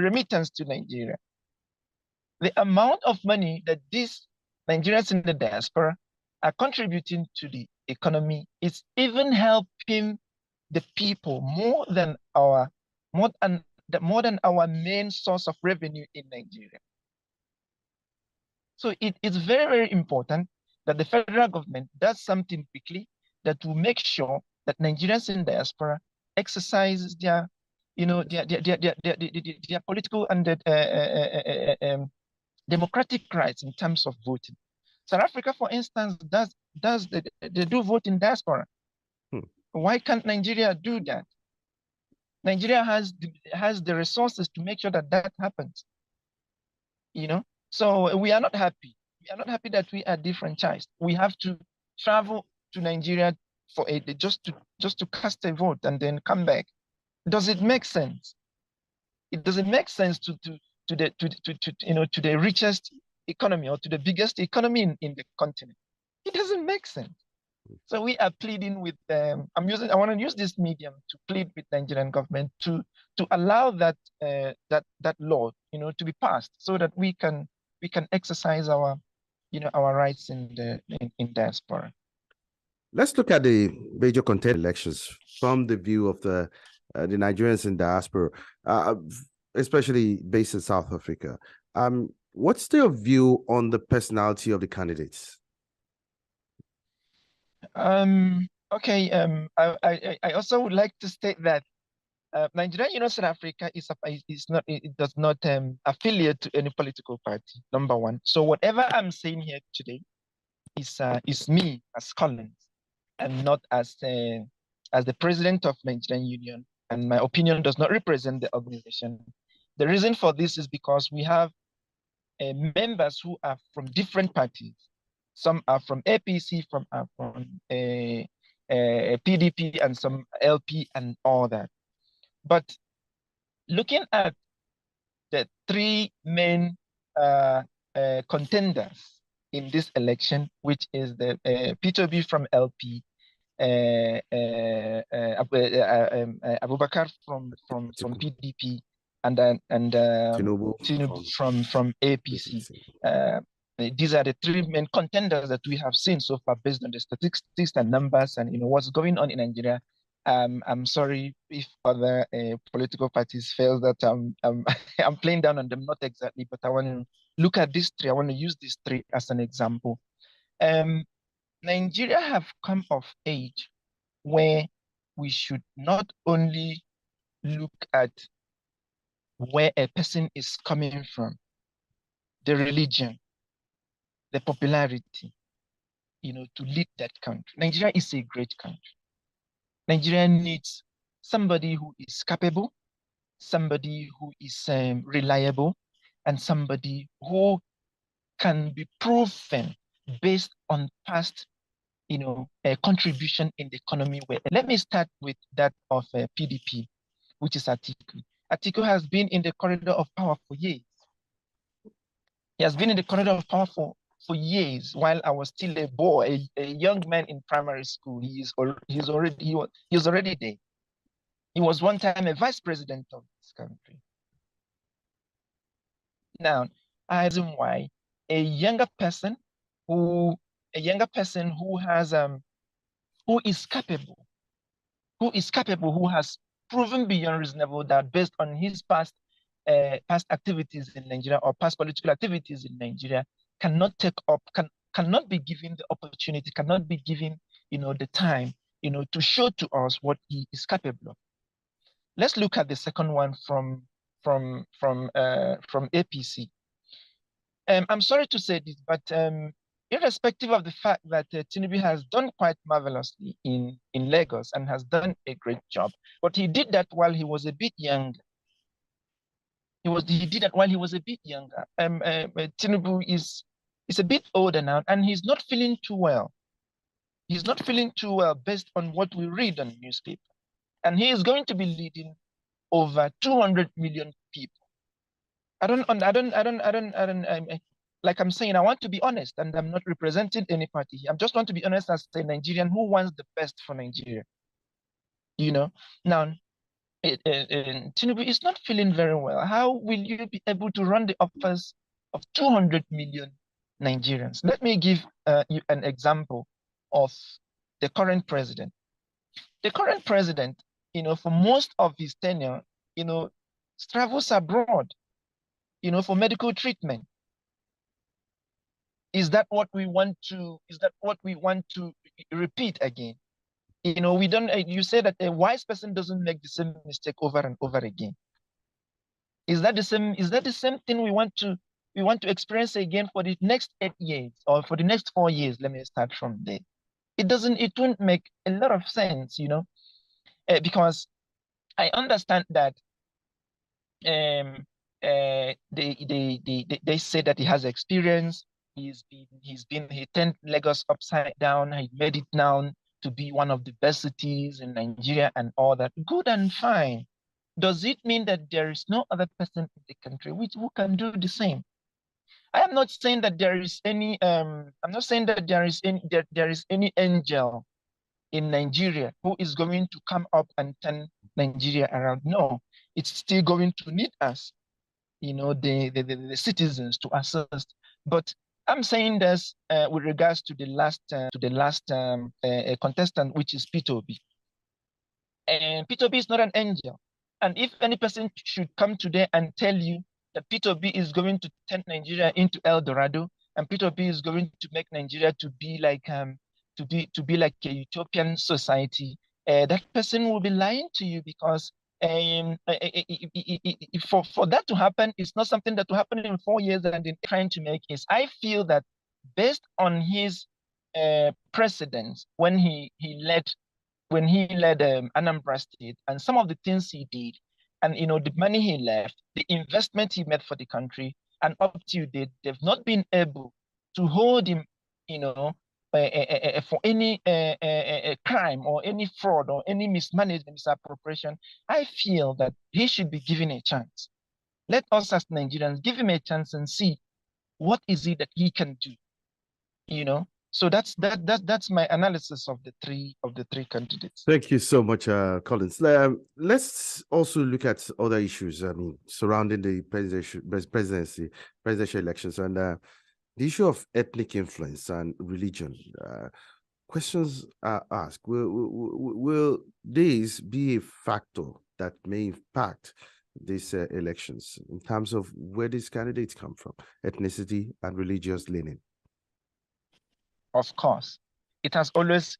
remittance to Nigeria. The amount of money that these Nigerians in the diaspora are contributing to the economy is even helping the people more than our main source of revenue in Nigeria. So it is very, very important that the federal government does something quickly that will make sure that Nigerians in diaspora exercise their political and democratic rights in terms of voting. South Africa, for instance, they do vote in diaspora. Why can't Nigeria do that? Nigeria has the resources to make sure that that happens. So we are not happy. We are not happy that we are disfranchised. We have to travel to Nigeria for just to cast a vote and then come back. Does it make sense? It doesn't make sense to the richest economy or to the biggest economy in the continent. It doesn't make sense. So we are pleading with them. I want to use this medium to plead with the Nigerian government to allow that law, to be passed so that we can exercise our rights in diaspora. Let's look at the major contending elections from the view of the Nigerians in diaspora, especially based in South Africa. What's their view on the personality of the candidates? Okay. I also would like to state that Nigeria, South Africa does not affiliate to any political party. Number one. So whatever I'm saying here today is me as Collins, and not as the president of Nigerian Union. And my opinion does not represent the organization. The reason for this is because we have members who are from different parties. Some are from APC, some are from PDP, and some LP and all that. But looking at the three main contenders in this election, which is the P2B from LP, Abubakar from PDP, and Tinubu from APC. These are the three main contenders that we have seen so far based on the statistics and numbers and what's going on in Nigeria. I'm sorry if other political parties feel that I'm playing down on them, not exactly, but I want to look at these three. I want to use these three as an example. Nigeria have come of age where we should not only look at where a person is coming from, the religion, the popularity, to lead that country. Nigeria is a great country. Nigeria needs somebody who is capable, somebody who is reliable, and somebody who can be proven based on past, contribution in the economy. Let me start with that of PDP, which is Atiku. Atiku has been in the corridor of power for years. He has been in the corridor of power for for years while I was still a boy, a young man in primary school. He was already there. He was one time a vice president of this country. Now, I reason why a younger person who has who is capable, who has proven beyond reasonable doubt based on his past activities in Nigeria or past political activities in Nigeria, cannot be given the opportunity, cannot be given, the time, to show to us what he is capable of. Let's look at the second one from APC. I'm sorry to say this, but irrespective of the fact that Tinubu has done quite marvelously in Lagos and has done a great job, but he did that while he was a bit younger. He did that while he was a bit younger. Tinubu is a bit older now, and he's not feeling too well. He's not feeling too well based on what we read on the newspaper, and he is going to be leading over 200 million people. Like I'm saying, I want to be honest, and I'm not representing any party here. I just want to be honest as a Nigerian who wants the best for Nigeria. Now, Tinubu is not feeling very well. How will you be able to run the affairs of 200 million Nigerians? Let me give you an example of the current president. The current president, for most of his tenure, travels abroad, for medical treatment. Is that what we want to repeat again? We don't. You say that a wise person doesn't make the same mistake over and over again. Is that the same? Is that the same thing we want to experience again for the next 8 years or for the next 4 years? Let me start from there. It won't make a lot of sense, because I understand that they say that he has experience. He turned Lagos upside down. He made it now to be one of the best cities in Nigeria and all that. Good and fine. Does it mean that there is no other person in the country who can do the same? I am not saying that there is any. I'm not saying that there is any angel in Nigeria who is going to come up and turn Nigeria around. No, it's still going to need us, the citizens to assist. But I'm saying this with regards to the last contestant, which is Peter Obi. And Peter Obi is not an angel. And if any person should come today and tell you that Peter Obi is going to turn Nigeria into El Dorado, and Peter Obi is going to make Nigeria to be like a utopian society, that person will be lying to you, because for that to happen, it's not something that will happen in 4 years. And in trying to make is, I feel that based on his precedence when he led Anambra State and some of the things he did, and the money he left, the investment he made for the country, and up to date, they've not been able to hold him, for any crime or any fraud or any mismanagement, misappropriation. I feel that he should be given a chance. Let us as Nigerians give him a chance and see what is it that he can do. So that's my analysis of the three candidates. Thank you so much, Collins. Let's also look at other issues. Surrounding the presidential elections, and the issue of ethnic influence and religion. Questions are asked: Will these be a factor that may impact these elections in terms of where these candidates come from, ethnicity and religious leaning? Of course, it has always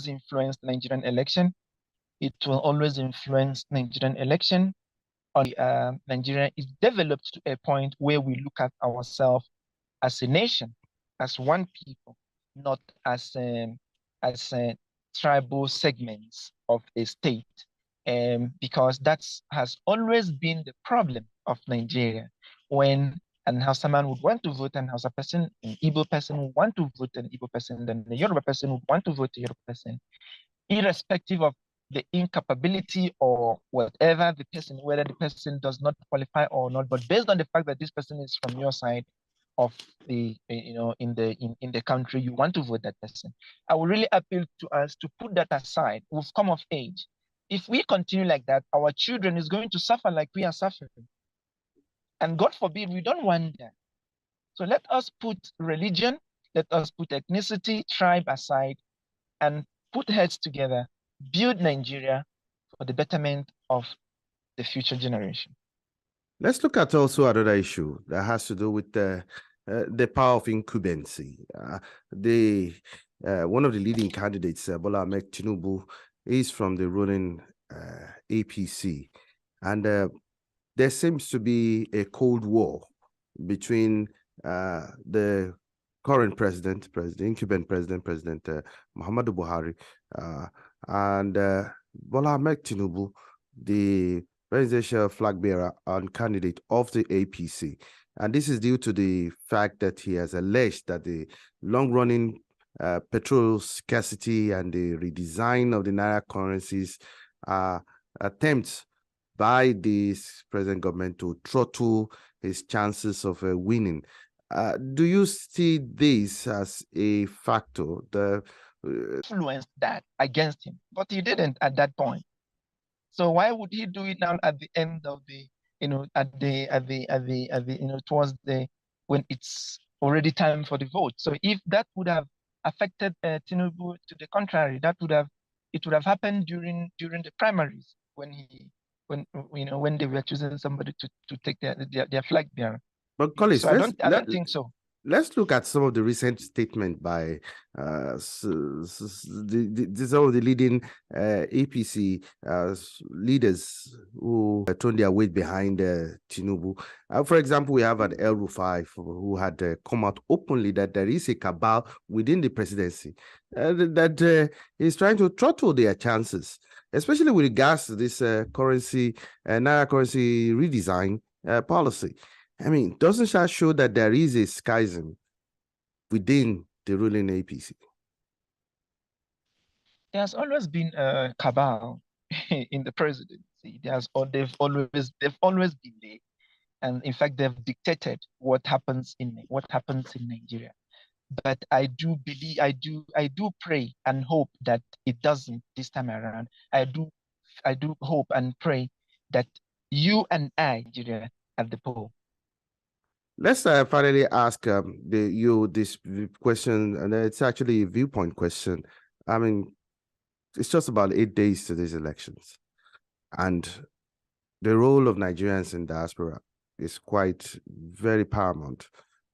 influenced Nigerian election. It will always influence Nigerian election. Nigeria is developed to a point where we look at ourselves as a nation, as one people, not as tribal segments of a state, because that has always been the problem of Nigeria. When an Hausa man would want to vote, and Hausa person, an Igbo person would want to vote, an Igbo person, then the Yoruba person would want to vote a Yoruba person, irrespective of the incapability or whatever the person, whether the person does not qualify or not, but based on the fact that this person is from your side, of the in the country, you want to vote that person. I would really appeal to us to put that aside. We've come of age. If we continue like that, our children is going to suffer like we are suffering. And God forbid, we don't want that. So let us put religion, let us put ethnicity, tribe aside, and put heads together, build Nigeria for the betterment of the future generation. Let's look at also another issue that has to do with the power of incumbency. One of the leading candidates, Bola Ahmed Tinubu, is from the ruling APC, and there seems to be a cold war between the current incumbent president, Muhammadu Buhari, and Bola Ahmed Tinubu, the presidential flag bearer and candidate of the APC. And this is due to the fact that he has alleged that the long-running petrol scarcity and the redesign of the Naira currencies are attempts by this present government to throttle his chances of winning. Do you see this as a factor that influenced that against him? But he didn't at that point. So why would he do it now at the end of the, towards the, when it's already time for the vote? So if that would have affected Tinubu to the contrary, it would have happened during the primaries when they were choosing somebody to take their flag bearer. But Collins, so I don't think so. Let's look at some of the recent statements by some of the leading APC leaders who turned their weight behind Tinubu. For example, we have an El Rufai who had come out openly that there is a cabal within the presidency that is trying to throttle their chances, especially with regards to this Naira currency redesign policy. I mean, doesn't that show that there is a schism within the ruling APC? There's always been a cabal in the presidency. They've always been there, and in fact, they've dictated what happens in Nigeria. But I do believe, I do pray and hope that it doesn't this time around. I do hope and pray that you and I, Nigeria, at the poll. Let's finally ask this question, and it's actually a viewpoint question. I mean, it's just about 8 days to these elections, and the role of Nigerians in diaspora is quite very paramount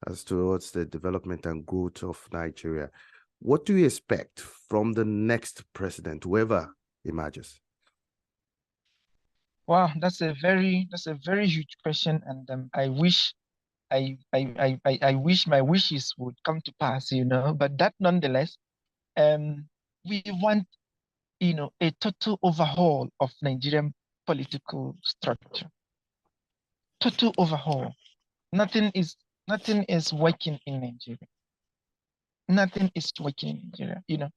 as towards the development and growth of Nigeria. What do you expect from the next president, whoever emerges? Wow, that's a very huge question, and I wish my wishes would come to pass, but that nonetheless, we want, a total overhaul of Nigerian political structure. Total overhaul. Nothing is working in Nigeria. Nothing is working in Nigeria,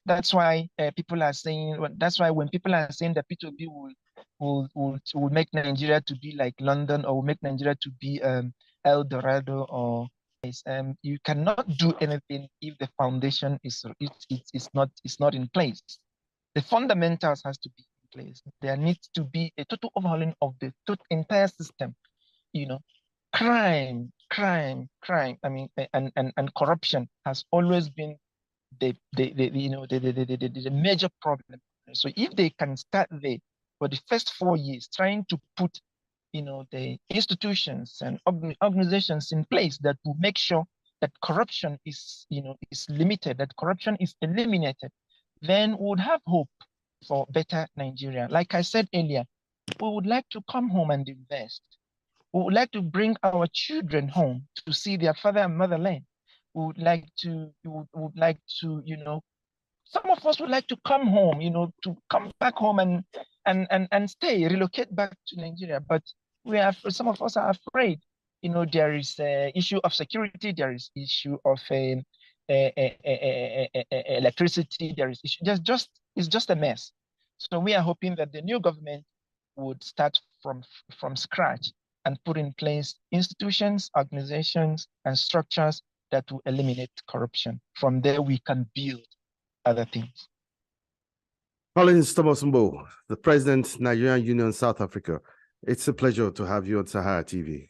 That's why people are saying, that's why when people are saying that P2B will make Nigeria to be like London, or will make Nigeria to be El Dorado, or you cannot do anything if the foundation is not in place. The fundamentals has to be in place. There needs to be a total overhauling of the entire system. Crime. I mean, and corruption has always been the major problem. So if they can start there for the first 4 years, trying to put the institutions and organizations in place that will make sure that corruption is limited, that corruption is eliminated, then we would have hope for better Nigeria. Like I said earlier, we would like to come home and invest. We would like to bring our children home to see their father and motherland. We would like to, some of us would like to come home, to come back home and stay, relocate back to Nigeria. But some of us are afraid. There is an issue of security, there is issue of electricity, there is issue, it's just a mess. So we are hoping that the new government would start from scratch and put in place institutions, organizations, and structures that will eliminate corruption. From there, we can build other things. Collins Thomas Mbo, the President, Nigerian Union, South Africa. It's a pleasure to have you on Sahara TV.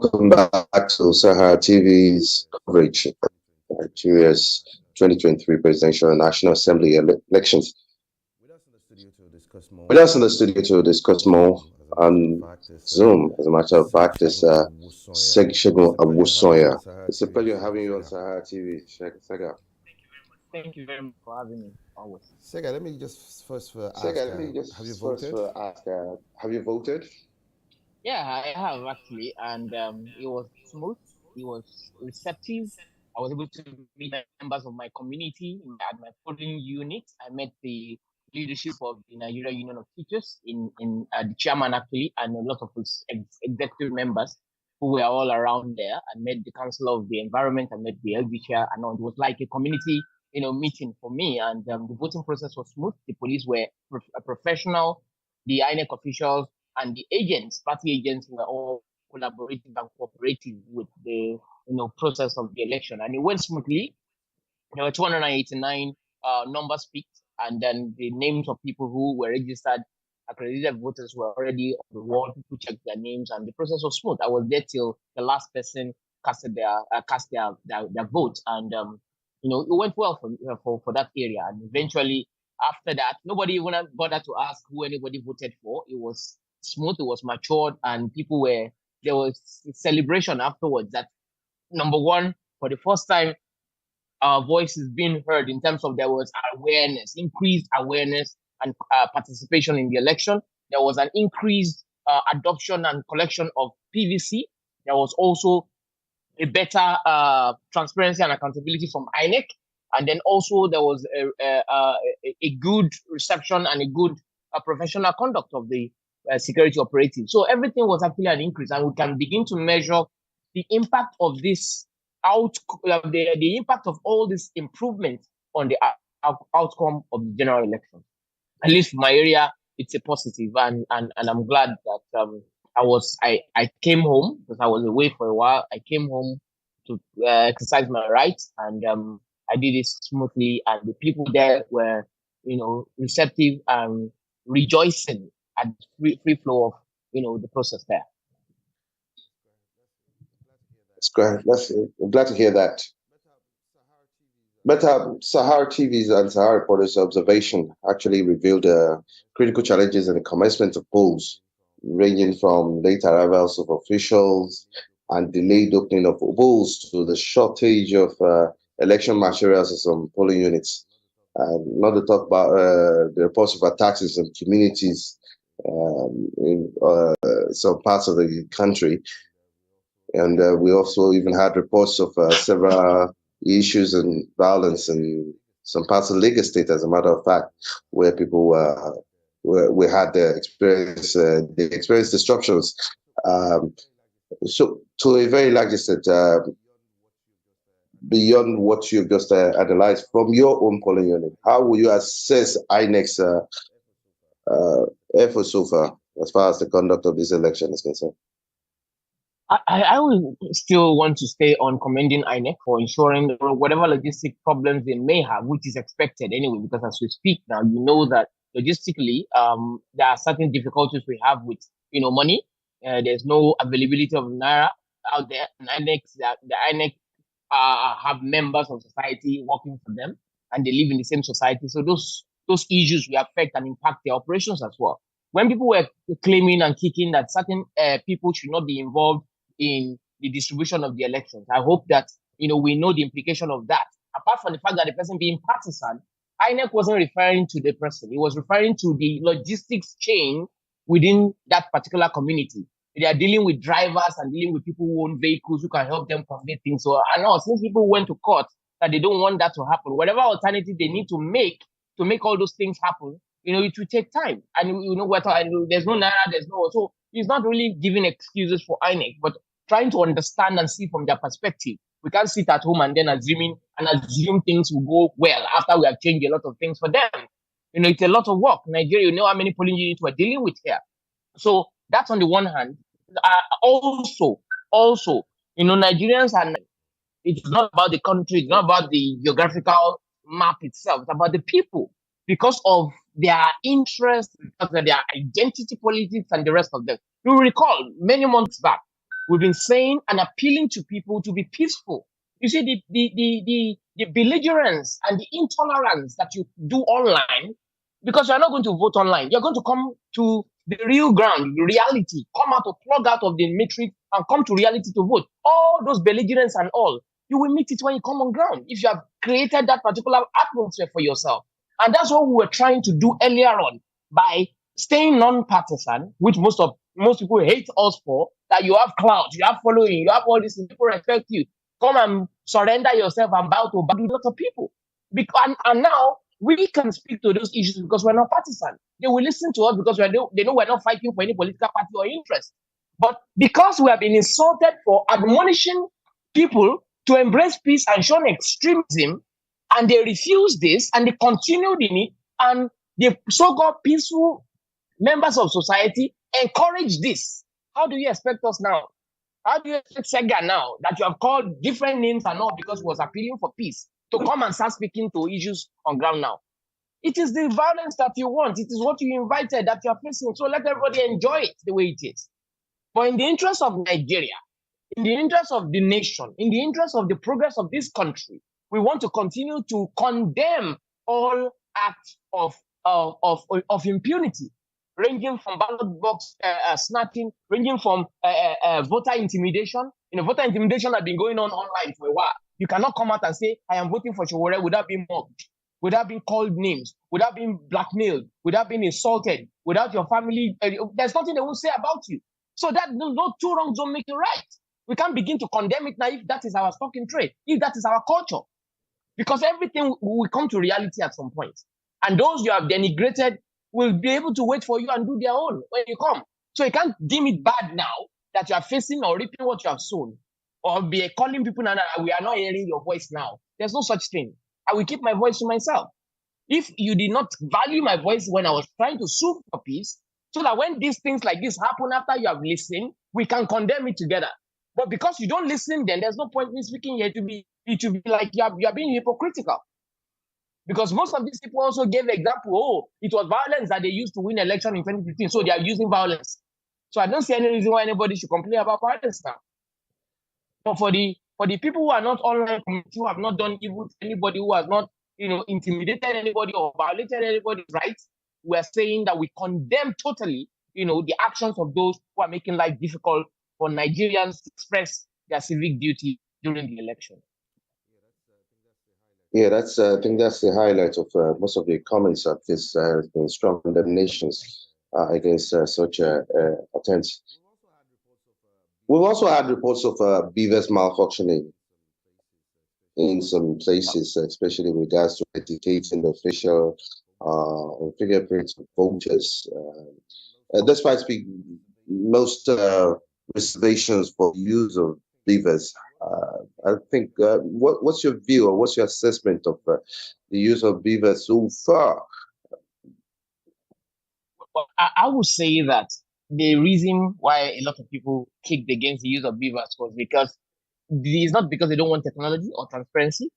Welcome back to Sahara TV's coverage of Nigeria's 2023 presidential and National Assembly elections. With us in the studio to discuss more on Zoom, as a matter of fact, is Segun Awusoya. It's a pleasure having you on Sahara TV, Sega. Thank you very much for having me. Always. Sega, let me just first ask, have you voted? Yeah, I have actually, and it was smooth. It was receptive. I was able to meet members of my community at my polling unit. I met the leadership of the Nigeria Union of Teachers, in the chairman actually, and a lot of his executive members who were all around there. I met the Council of the Environment. I met the LG chair, and it was like a community, meeting for me. And the voting process was smooth. The police were professional. The INEC officials and the agents, party agents, were all collaborative and cooperative with the process of the election, and it went smoothly. There were 289 numbers picked, and then the names of people who were registered accredited voters were already on the wall. People checked their names, and the process was smooth. I was there till the last person cast their vote, and it went well for that area. And eventually, after that, nobody even bothered to ask who anybody voted for. It was smooth, it was matured, and there was celebration afterwards that, number one, for the first time, our voice is being heard in terms of there was awareness, increased awareness and participation in the election. There was an increased adoption and collection of PVC. There was also a better transparency and accountability from INEC. And then also there was a good reception and a good professional conduct of the security operatives. So everything was actually an increase, and we can begin to measure the impact of this the impact of all this improvement on the outcome of the general election. At least for my area, it's a positive, and I'm glad that I came home because I was away for a while. I came home to exercise my rights, and I did it smoothly, and the people there were, receptive and rejoicing at free flow of, the process there. That's great. I'm glad to hear that. But Sahara TV's and Sahara Reporters' observation actually revealed critical challenges in the commencement of polls, ranging from late arrivals of officials and delayed opening of polls to the shortage of election materials in some polling units. Not to talk about the reports of attacks in some communities in some parts of the country. And we also even had reports of several issues and violence in some parts of Lagos State, as a matter of fact, where people we had experienced disruptions. So to a very large extent, beyond what you've just analyzed, from your own polling unit, how will you assess INEC's effort so far as as the conduct of this election is concerned? I will still want to stay on commending INEC for ensuring whatever logistic problems they may have, which is expected anyway, because as we speak now, you know that logistically, there are certain difficulties we have with, money. There's no availability of Naira out there. And the INEC have members of society working for them, and they live in the same society. So those issues will affect and impact their operations as well. When people were claiming and kicking that certain people should not be involved in the distribution of the elections, I hope that we know the implication of that. Apart from the fact that the person being partisan, INEC wasn't referring to the person; it was referring to the logistics chain within that particular community. They are dealing with drivers and dealing with people who own vehicles who can help them convey things. So I know since people went to court that they don't want that to happen, whatever alternative they need to make all those things happen, it will take time. And there's no Naira, so it's not really giving excuses for INEC, but trying to understand and see from their perspective. We can't sit at home and then assume things will go well after we have changed a lot of things for them. It's a lot of work. Nigeria, how many polling units we're dealing with here. So that's on the one hand. Also, Nigerians it's not about the country, it's not about the geographical map itself, it's about the people. Because of their interest, because of their identity politics and the rest of them. You recall, many months back, we've been saying and appealing to people to be peaceful. You see, the belligerence and the intolerance that you do online, because you're not going to vote online, you're going to come to the real ground, reality, come out plug out of the matrix and come to reality to vote. All those belligerence and all, you will meet it when you come on ground, if you have created that particular atmosphere for yourself. And that's what we were trying to do earlier on by staying non-partisan, which most people hate us for, that you have clout, you have following, you have all this, people respect you. Come and surrender yourself and bow to a lot of people. And now we can speak to those issues because we're not partisan. They will listen to us because they know we're not fighting for any political party or interest. But because we have been insulted for admonishing people to embrace peace and shun extremism, and they refuse this, and they continued in it, and the so-called peaceful members of society encourage this. How do you expect us now? How do you expect Sega now, that you have called different names and all because he was appealing for peace, to come and start speaking to issues on ground now? It is the violence that you want. It is what you invited that you are facing. So let everybody enjoy it the way it is. But in the interest of Nigeria, in the interest of the nation, in the interest of the progress of this country, we want to continue to condemn all acts of impunity, ranging from ballot box snatching, ranging from voter intimidation. Voter intimidation has been going on online for a while. You cannot come out and say, I am voting for Sowore without being mocked, without being called names, without being blackmailed, without being insulted, without your family. There's nothing they will say about you. So that no two wrongs don't make it right. We can't begin to condemn it now if that is our stock in trade, if that is our culture. Because everything will come to reality at some point. And those you have denigrated will be able to wait for you and do their own when you come. So you can't deem it bad now that you are facing or reaping what you have sown, or be calling people now that we are not hearing your voice now. There's no such thing. I will keep my voice to myself. If you did not value my voice when I was trying to sue for peace, so that when these things like this happen after you have listened, we can condemn it together. But because you don't listen, then there's no point in me speaking here it to be like you are being hypocritical. Because most of these people also gave the example, oh, it was violence that they used to win election in 2015, so they are using violence. So I don't see any reason why anybody should complain about violence now. But for the people who are not online, who have not done evil to anybody, who has not, intimidated anybody or violated anybody's rights, we are saying that we condemn totally, the actions of those who are making life difficult for Nigerians to express their civic duty during the election. Yeah, I think that's the highlight of most of the comments of this been strong condemnations against such attempts. We've also had reports of beavers malfunctioning in some places, especially with regards to educating the official fingerprints of voters. Despite most reservations for use of beavers, I think, what's your view or what's your assessment of the use of beavers so far? Well, I would say that the reason why a lot of people kicked against the use of beavers was because it's not because they don't want technology or transparency.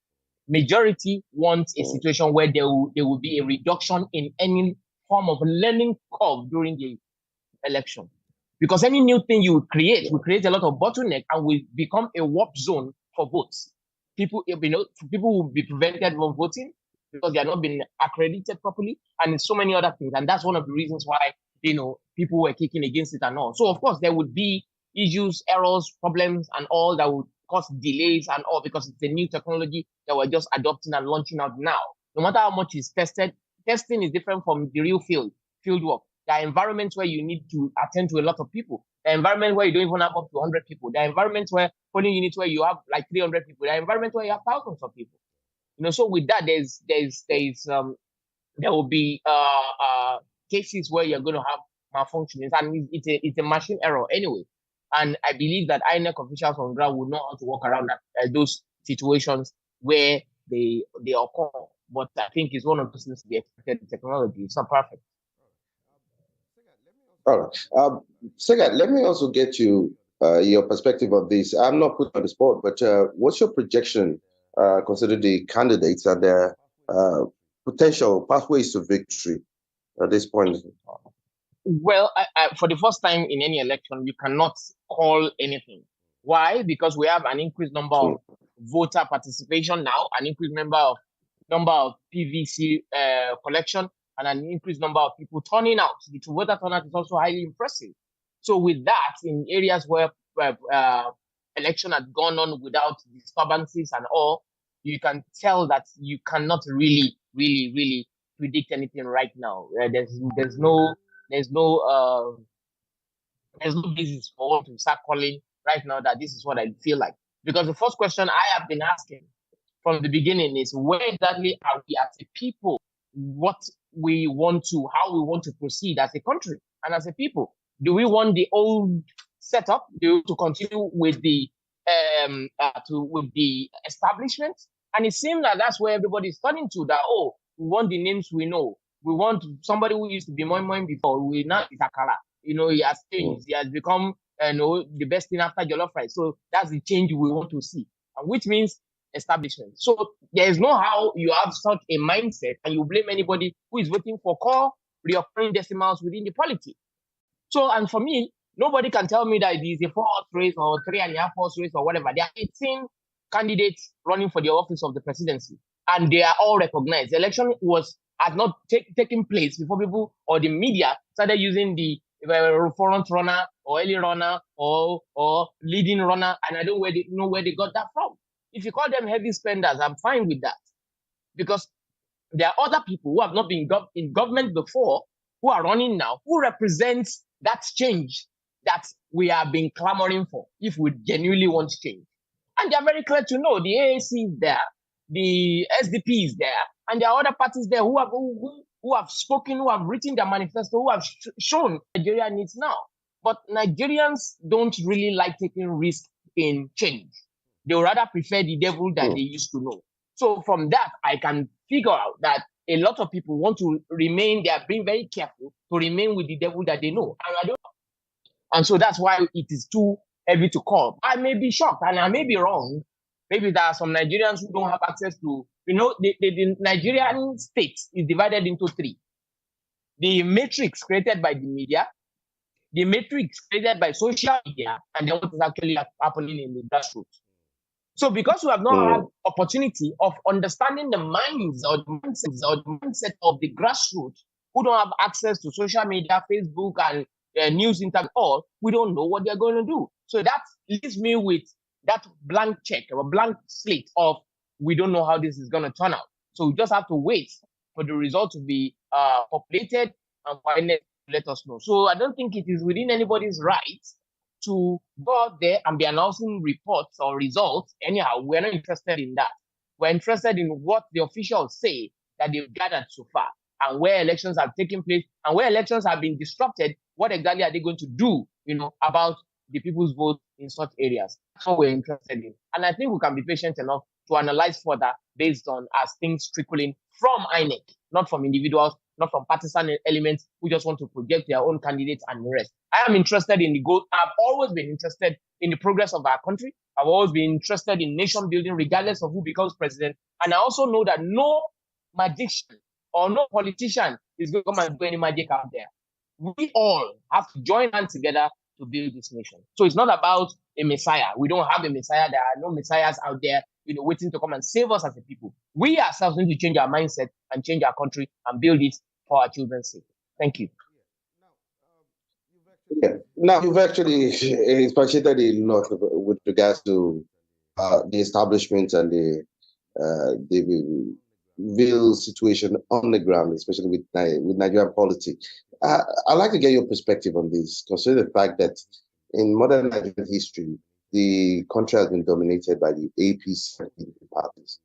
Majority want a situation where there will be a reduction in any form of learning curve during the election. Because any new thing you create will create a lot of bottleneck and will become a warp zone for votes. People will be prevented from voting because they are not being accredited properly, and so many other things. And that's one of the reasons why people were kicking against it and all. So of course there would be issues, errors, problems, and all that would cause delays and all because it's a new technology that we're just adopting and launching out now. No matter how much is tested, testing is different from the real field work. There are environments where you need to attend to a lot of people. There are environments where you don't even have up to 100 people. There are environments where polling units where you have like 300 people. There are environments where you have thousands of people. So with that, there will be cases where you're going to have malfunctionings, and it's a machine error anyway. And I believe that INEC officials on ground will know how to work around those situations where they occur. But I think it's one of those things to be expected in technology. It's not perfect. All right. Sega, let me also get your perspective on this. I'm not put on the spot, but what's your projection considering the candidates and their potential pathways to victory at this point? Well, for the first time in any election, you cannot call anything. Why? Because we have an increased number of voter participation now, an increased number of PVC collection, and an increased number of people turning out. The voter turnout is also highly impressive. So with that, in areas where election had gone on without disturbances and all, you can tell that you cannot really predict anything right now. There's no basis for one to start calling right now that this is what I feel like. Because the first question I have been asking from the beginning is where exactly are we as a people? How we want to proceed as a country and as a people. Do we want the old setup to continue with the establishment? And it seems that that's where everybody's turning to, that, we want the names we know. We want somebody who used to be Moin before. We now is Akala. He has changed. He has become the best thing after jollof rice. So that's the change we want to see, and which means establishment. So there is no how you have such a mindset and you blame anybody who is voting for core reoccurring decimals within the polity. So, and for me, nobody can tell me that it is a 4-horse race or 3.5-horse race or whatever. There are 18 candidates running for the office of the presidency, and they are all recognized. The election had not taken place before people or the media started using the front runner or early runner or leading runner, and I don't know where they got that from. If you call them heavy spenders, I'm fine with that, because there are other people who have not been in government before who are running now, who represent that change that we have been clamoring for if we genuinely want change. And they are very clear to know the AAC is there, the SDP is there, and there are other parties there who who have spoken, who have written their manifesto, who have shown Nigeria needs now. But Nigerians don't really like taking risk in change. They would rather prefer the devil that they used to know. So from that, I can figure out that a lot of people want to remain, they are being very careful to remain with the devil that they know. And so that's why it is too heavy to call. I may be shocked and I may be wrong. Maybe there are some Nigerians who don't have access to, the Nigerian state is divided into three. The matrix created by the media, the matrix created by social media, and then what is actually happening in the grassroots. So because we have not had opportunity of understanding the minds or the mindset of the grassroots who don't have access to social media, Facebook, and news internet, we don't know what they're going to do. So that leaves me with that blank check or blank slate of we don't know how this is going to turn out. So we just have to wait for the result to be populated and finally let us know. So I don't think it is within anybody's right to go out there and be announcing reports or results. Anyhow, we're not interested in that. We're interested in what the officials say that they've gathered so far and where elections have taken place and where elections have been disrupted. What exactly are they going to do, about the people's vote in such areas? That's what we're interested in. And I think we can be patient enough to analyze further based on as things trickle in from INEC, not from individuals, not from partisan elements who just want to project their own candidates and the rest. I am interested in the goal. I've always been interested in the progress of our country. I've always been interested in nation building, regardless of who becomes president. And I also know that no magician or no politician is going to come and do any magic out there. We all have to join hands together to build this nation. So it's not about a messiah. We don't have a messiah. There are no messiahs out there, waiting to come and save us as a people. We ourselves need to change our mindset and change our country and build it for our children's sake. Thank you. Yeah. Now, you've actually expatiated a lot with regards to the establishment and the real situation on the ground, especially with Nigerian politics. I'd like to get your perspective on this, considering the fact that in modern Nigerian history, the country has been dominated by the APC parties,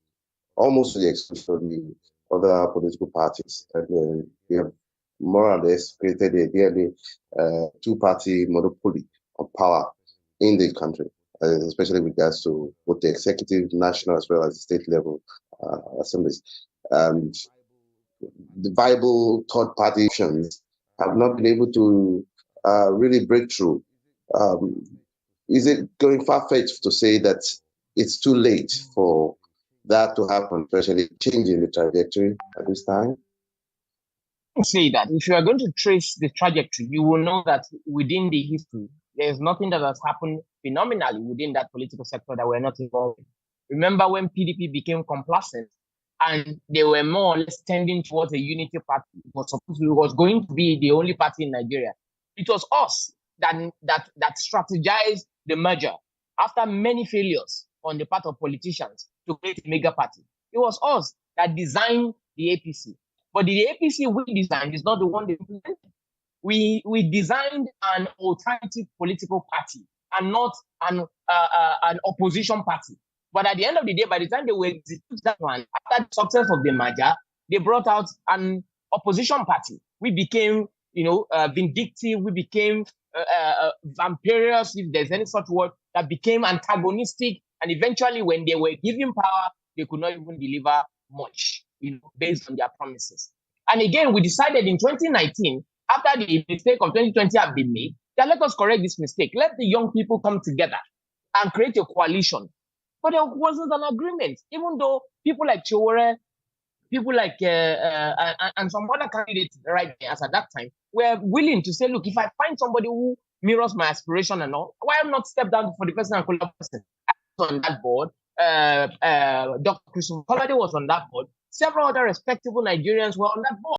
almost to the exclusion of the other political parties. And we have more or less created a nearly two-party monopoly of power in the country, especially with regards to both the executive, national, as well as the state level assemblies. The viable third-party options have not been able to really break through. Is it going far-fetched to say that it's too late for that to happen, especially changing the trajectory at this time? Say that if you are going to trace the trajectory, you will know that within the history, there is nothing that has happened phenomenally within that political sector that we're not involved in. Remember when PDP became complacent and they were more or less tending towards a unity party? It was going to be the only party in Nigeria. It was us that strategized the merger after many failures on the part of politicians to create a mega party. It was us that designed the APC. But the APC we designed is not the one they implemented. We designed an alternative political party and not an opposition party. But at the end of the day, by the time they were executing that one, after the success of the merger, they brought out an opposition party. We became, vindictive. We became vampirious, if there's any such word, that became antagonistic. And eventually, when they were given power, they could not even deliver much, based on their promises. And again, we decided in 2019, after the mistake of 2020 had been made, that let us correct this mistake. Let the young people come together and create a coalition. But there wasn't an agreement, even though people like Chiwore, people like and some other candidates right there as at that time were willing to say, look, if I find somebody who mirrors my aspiration and all, why not step down for the person and call that person? I was on that board. Dr. Christopher Kolade was on that board. Several other respectable Nigerians were on that board.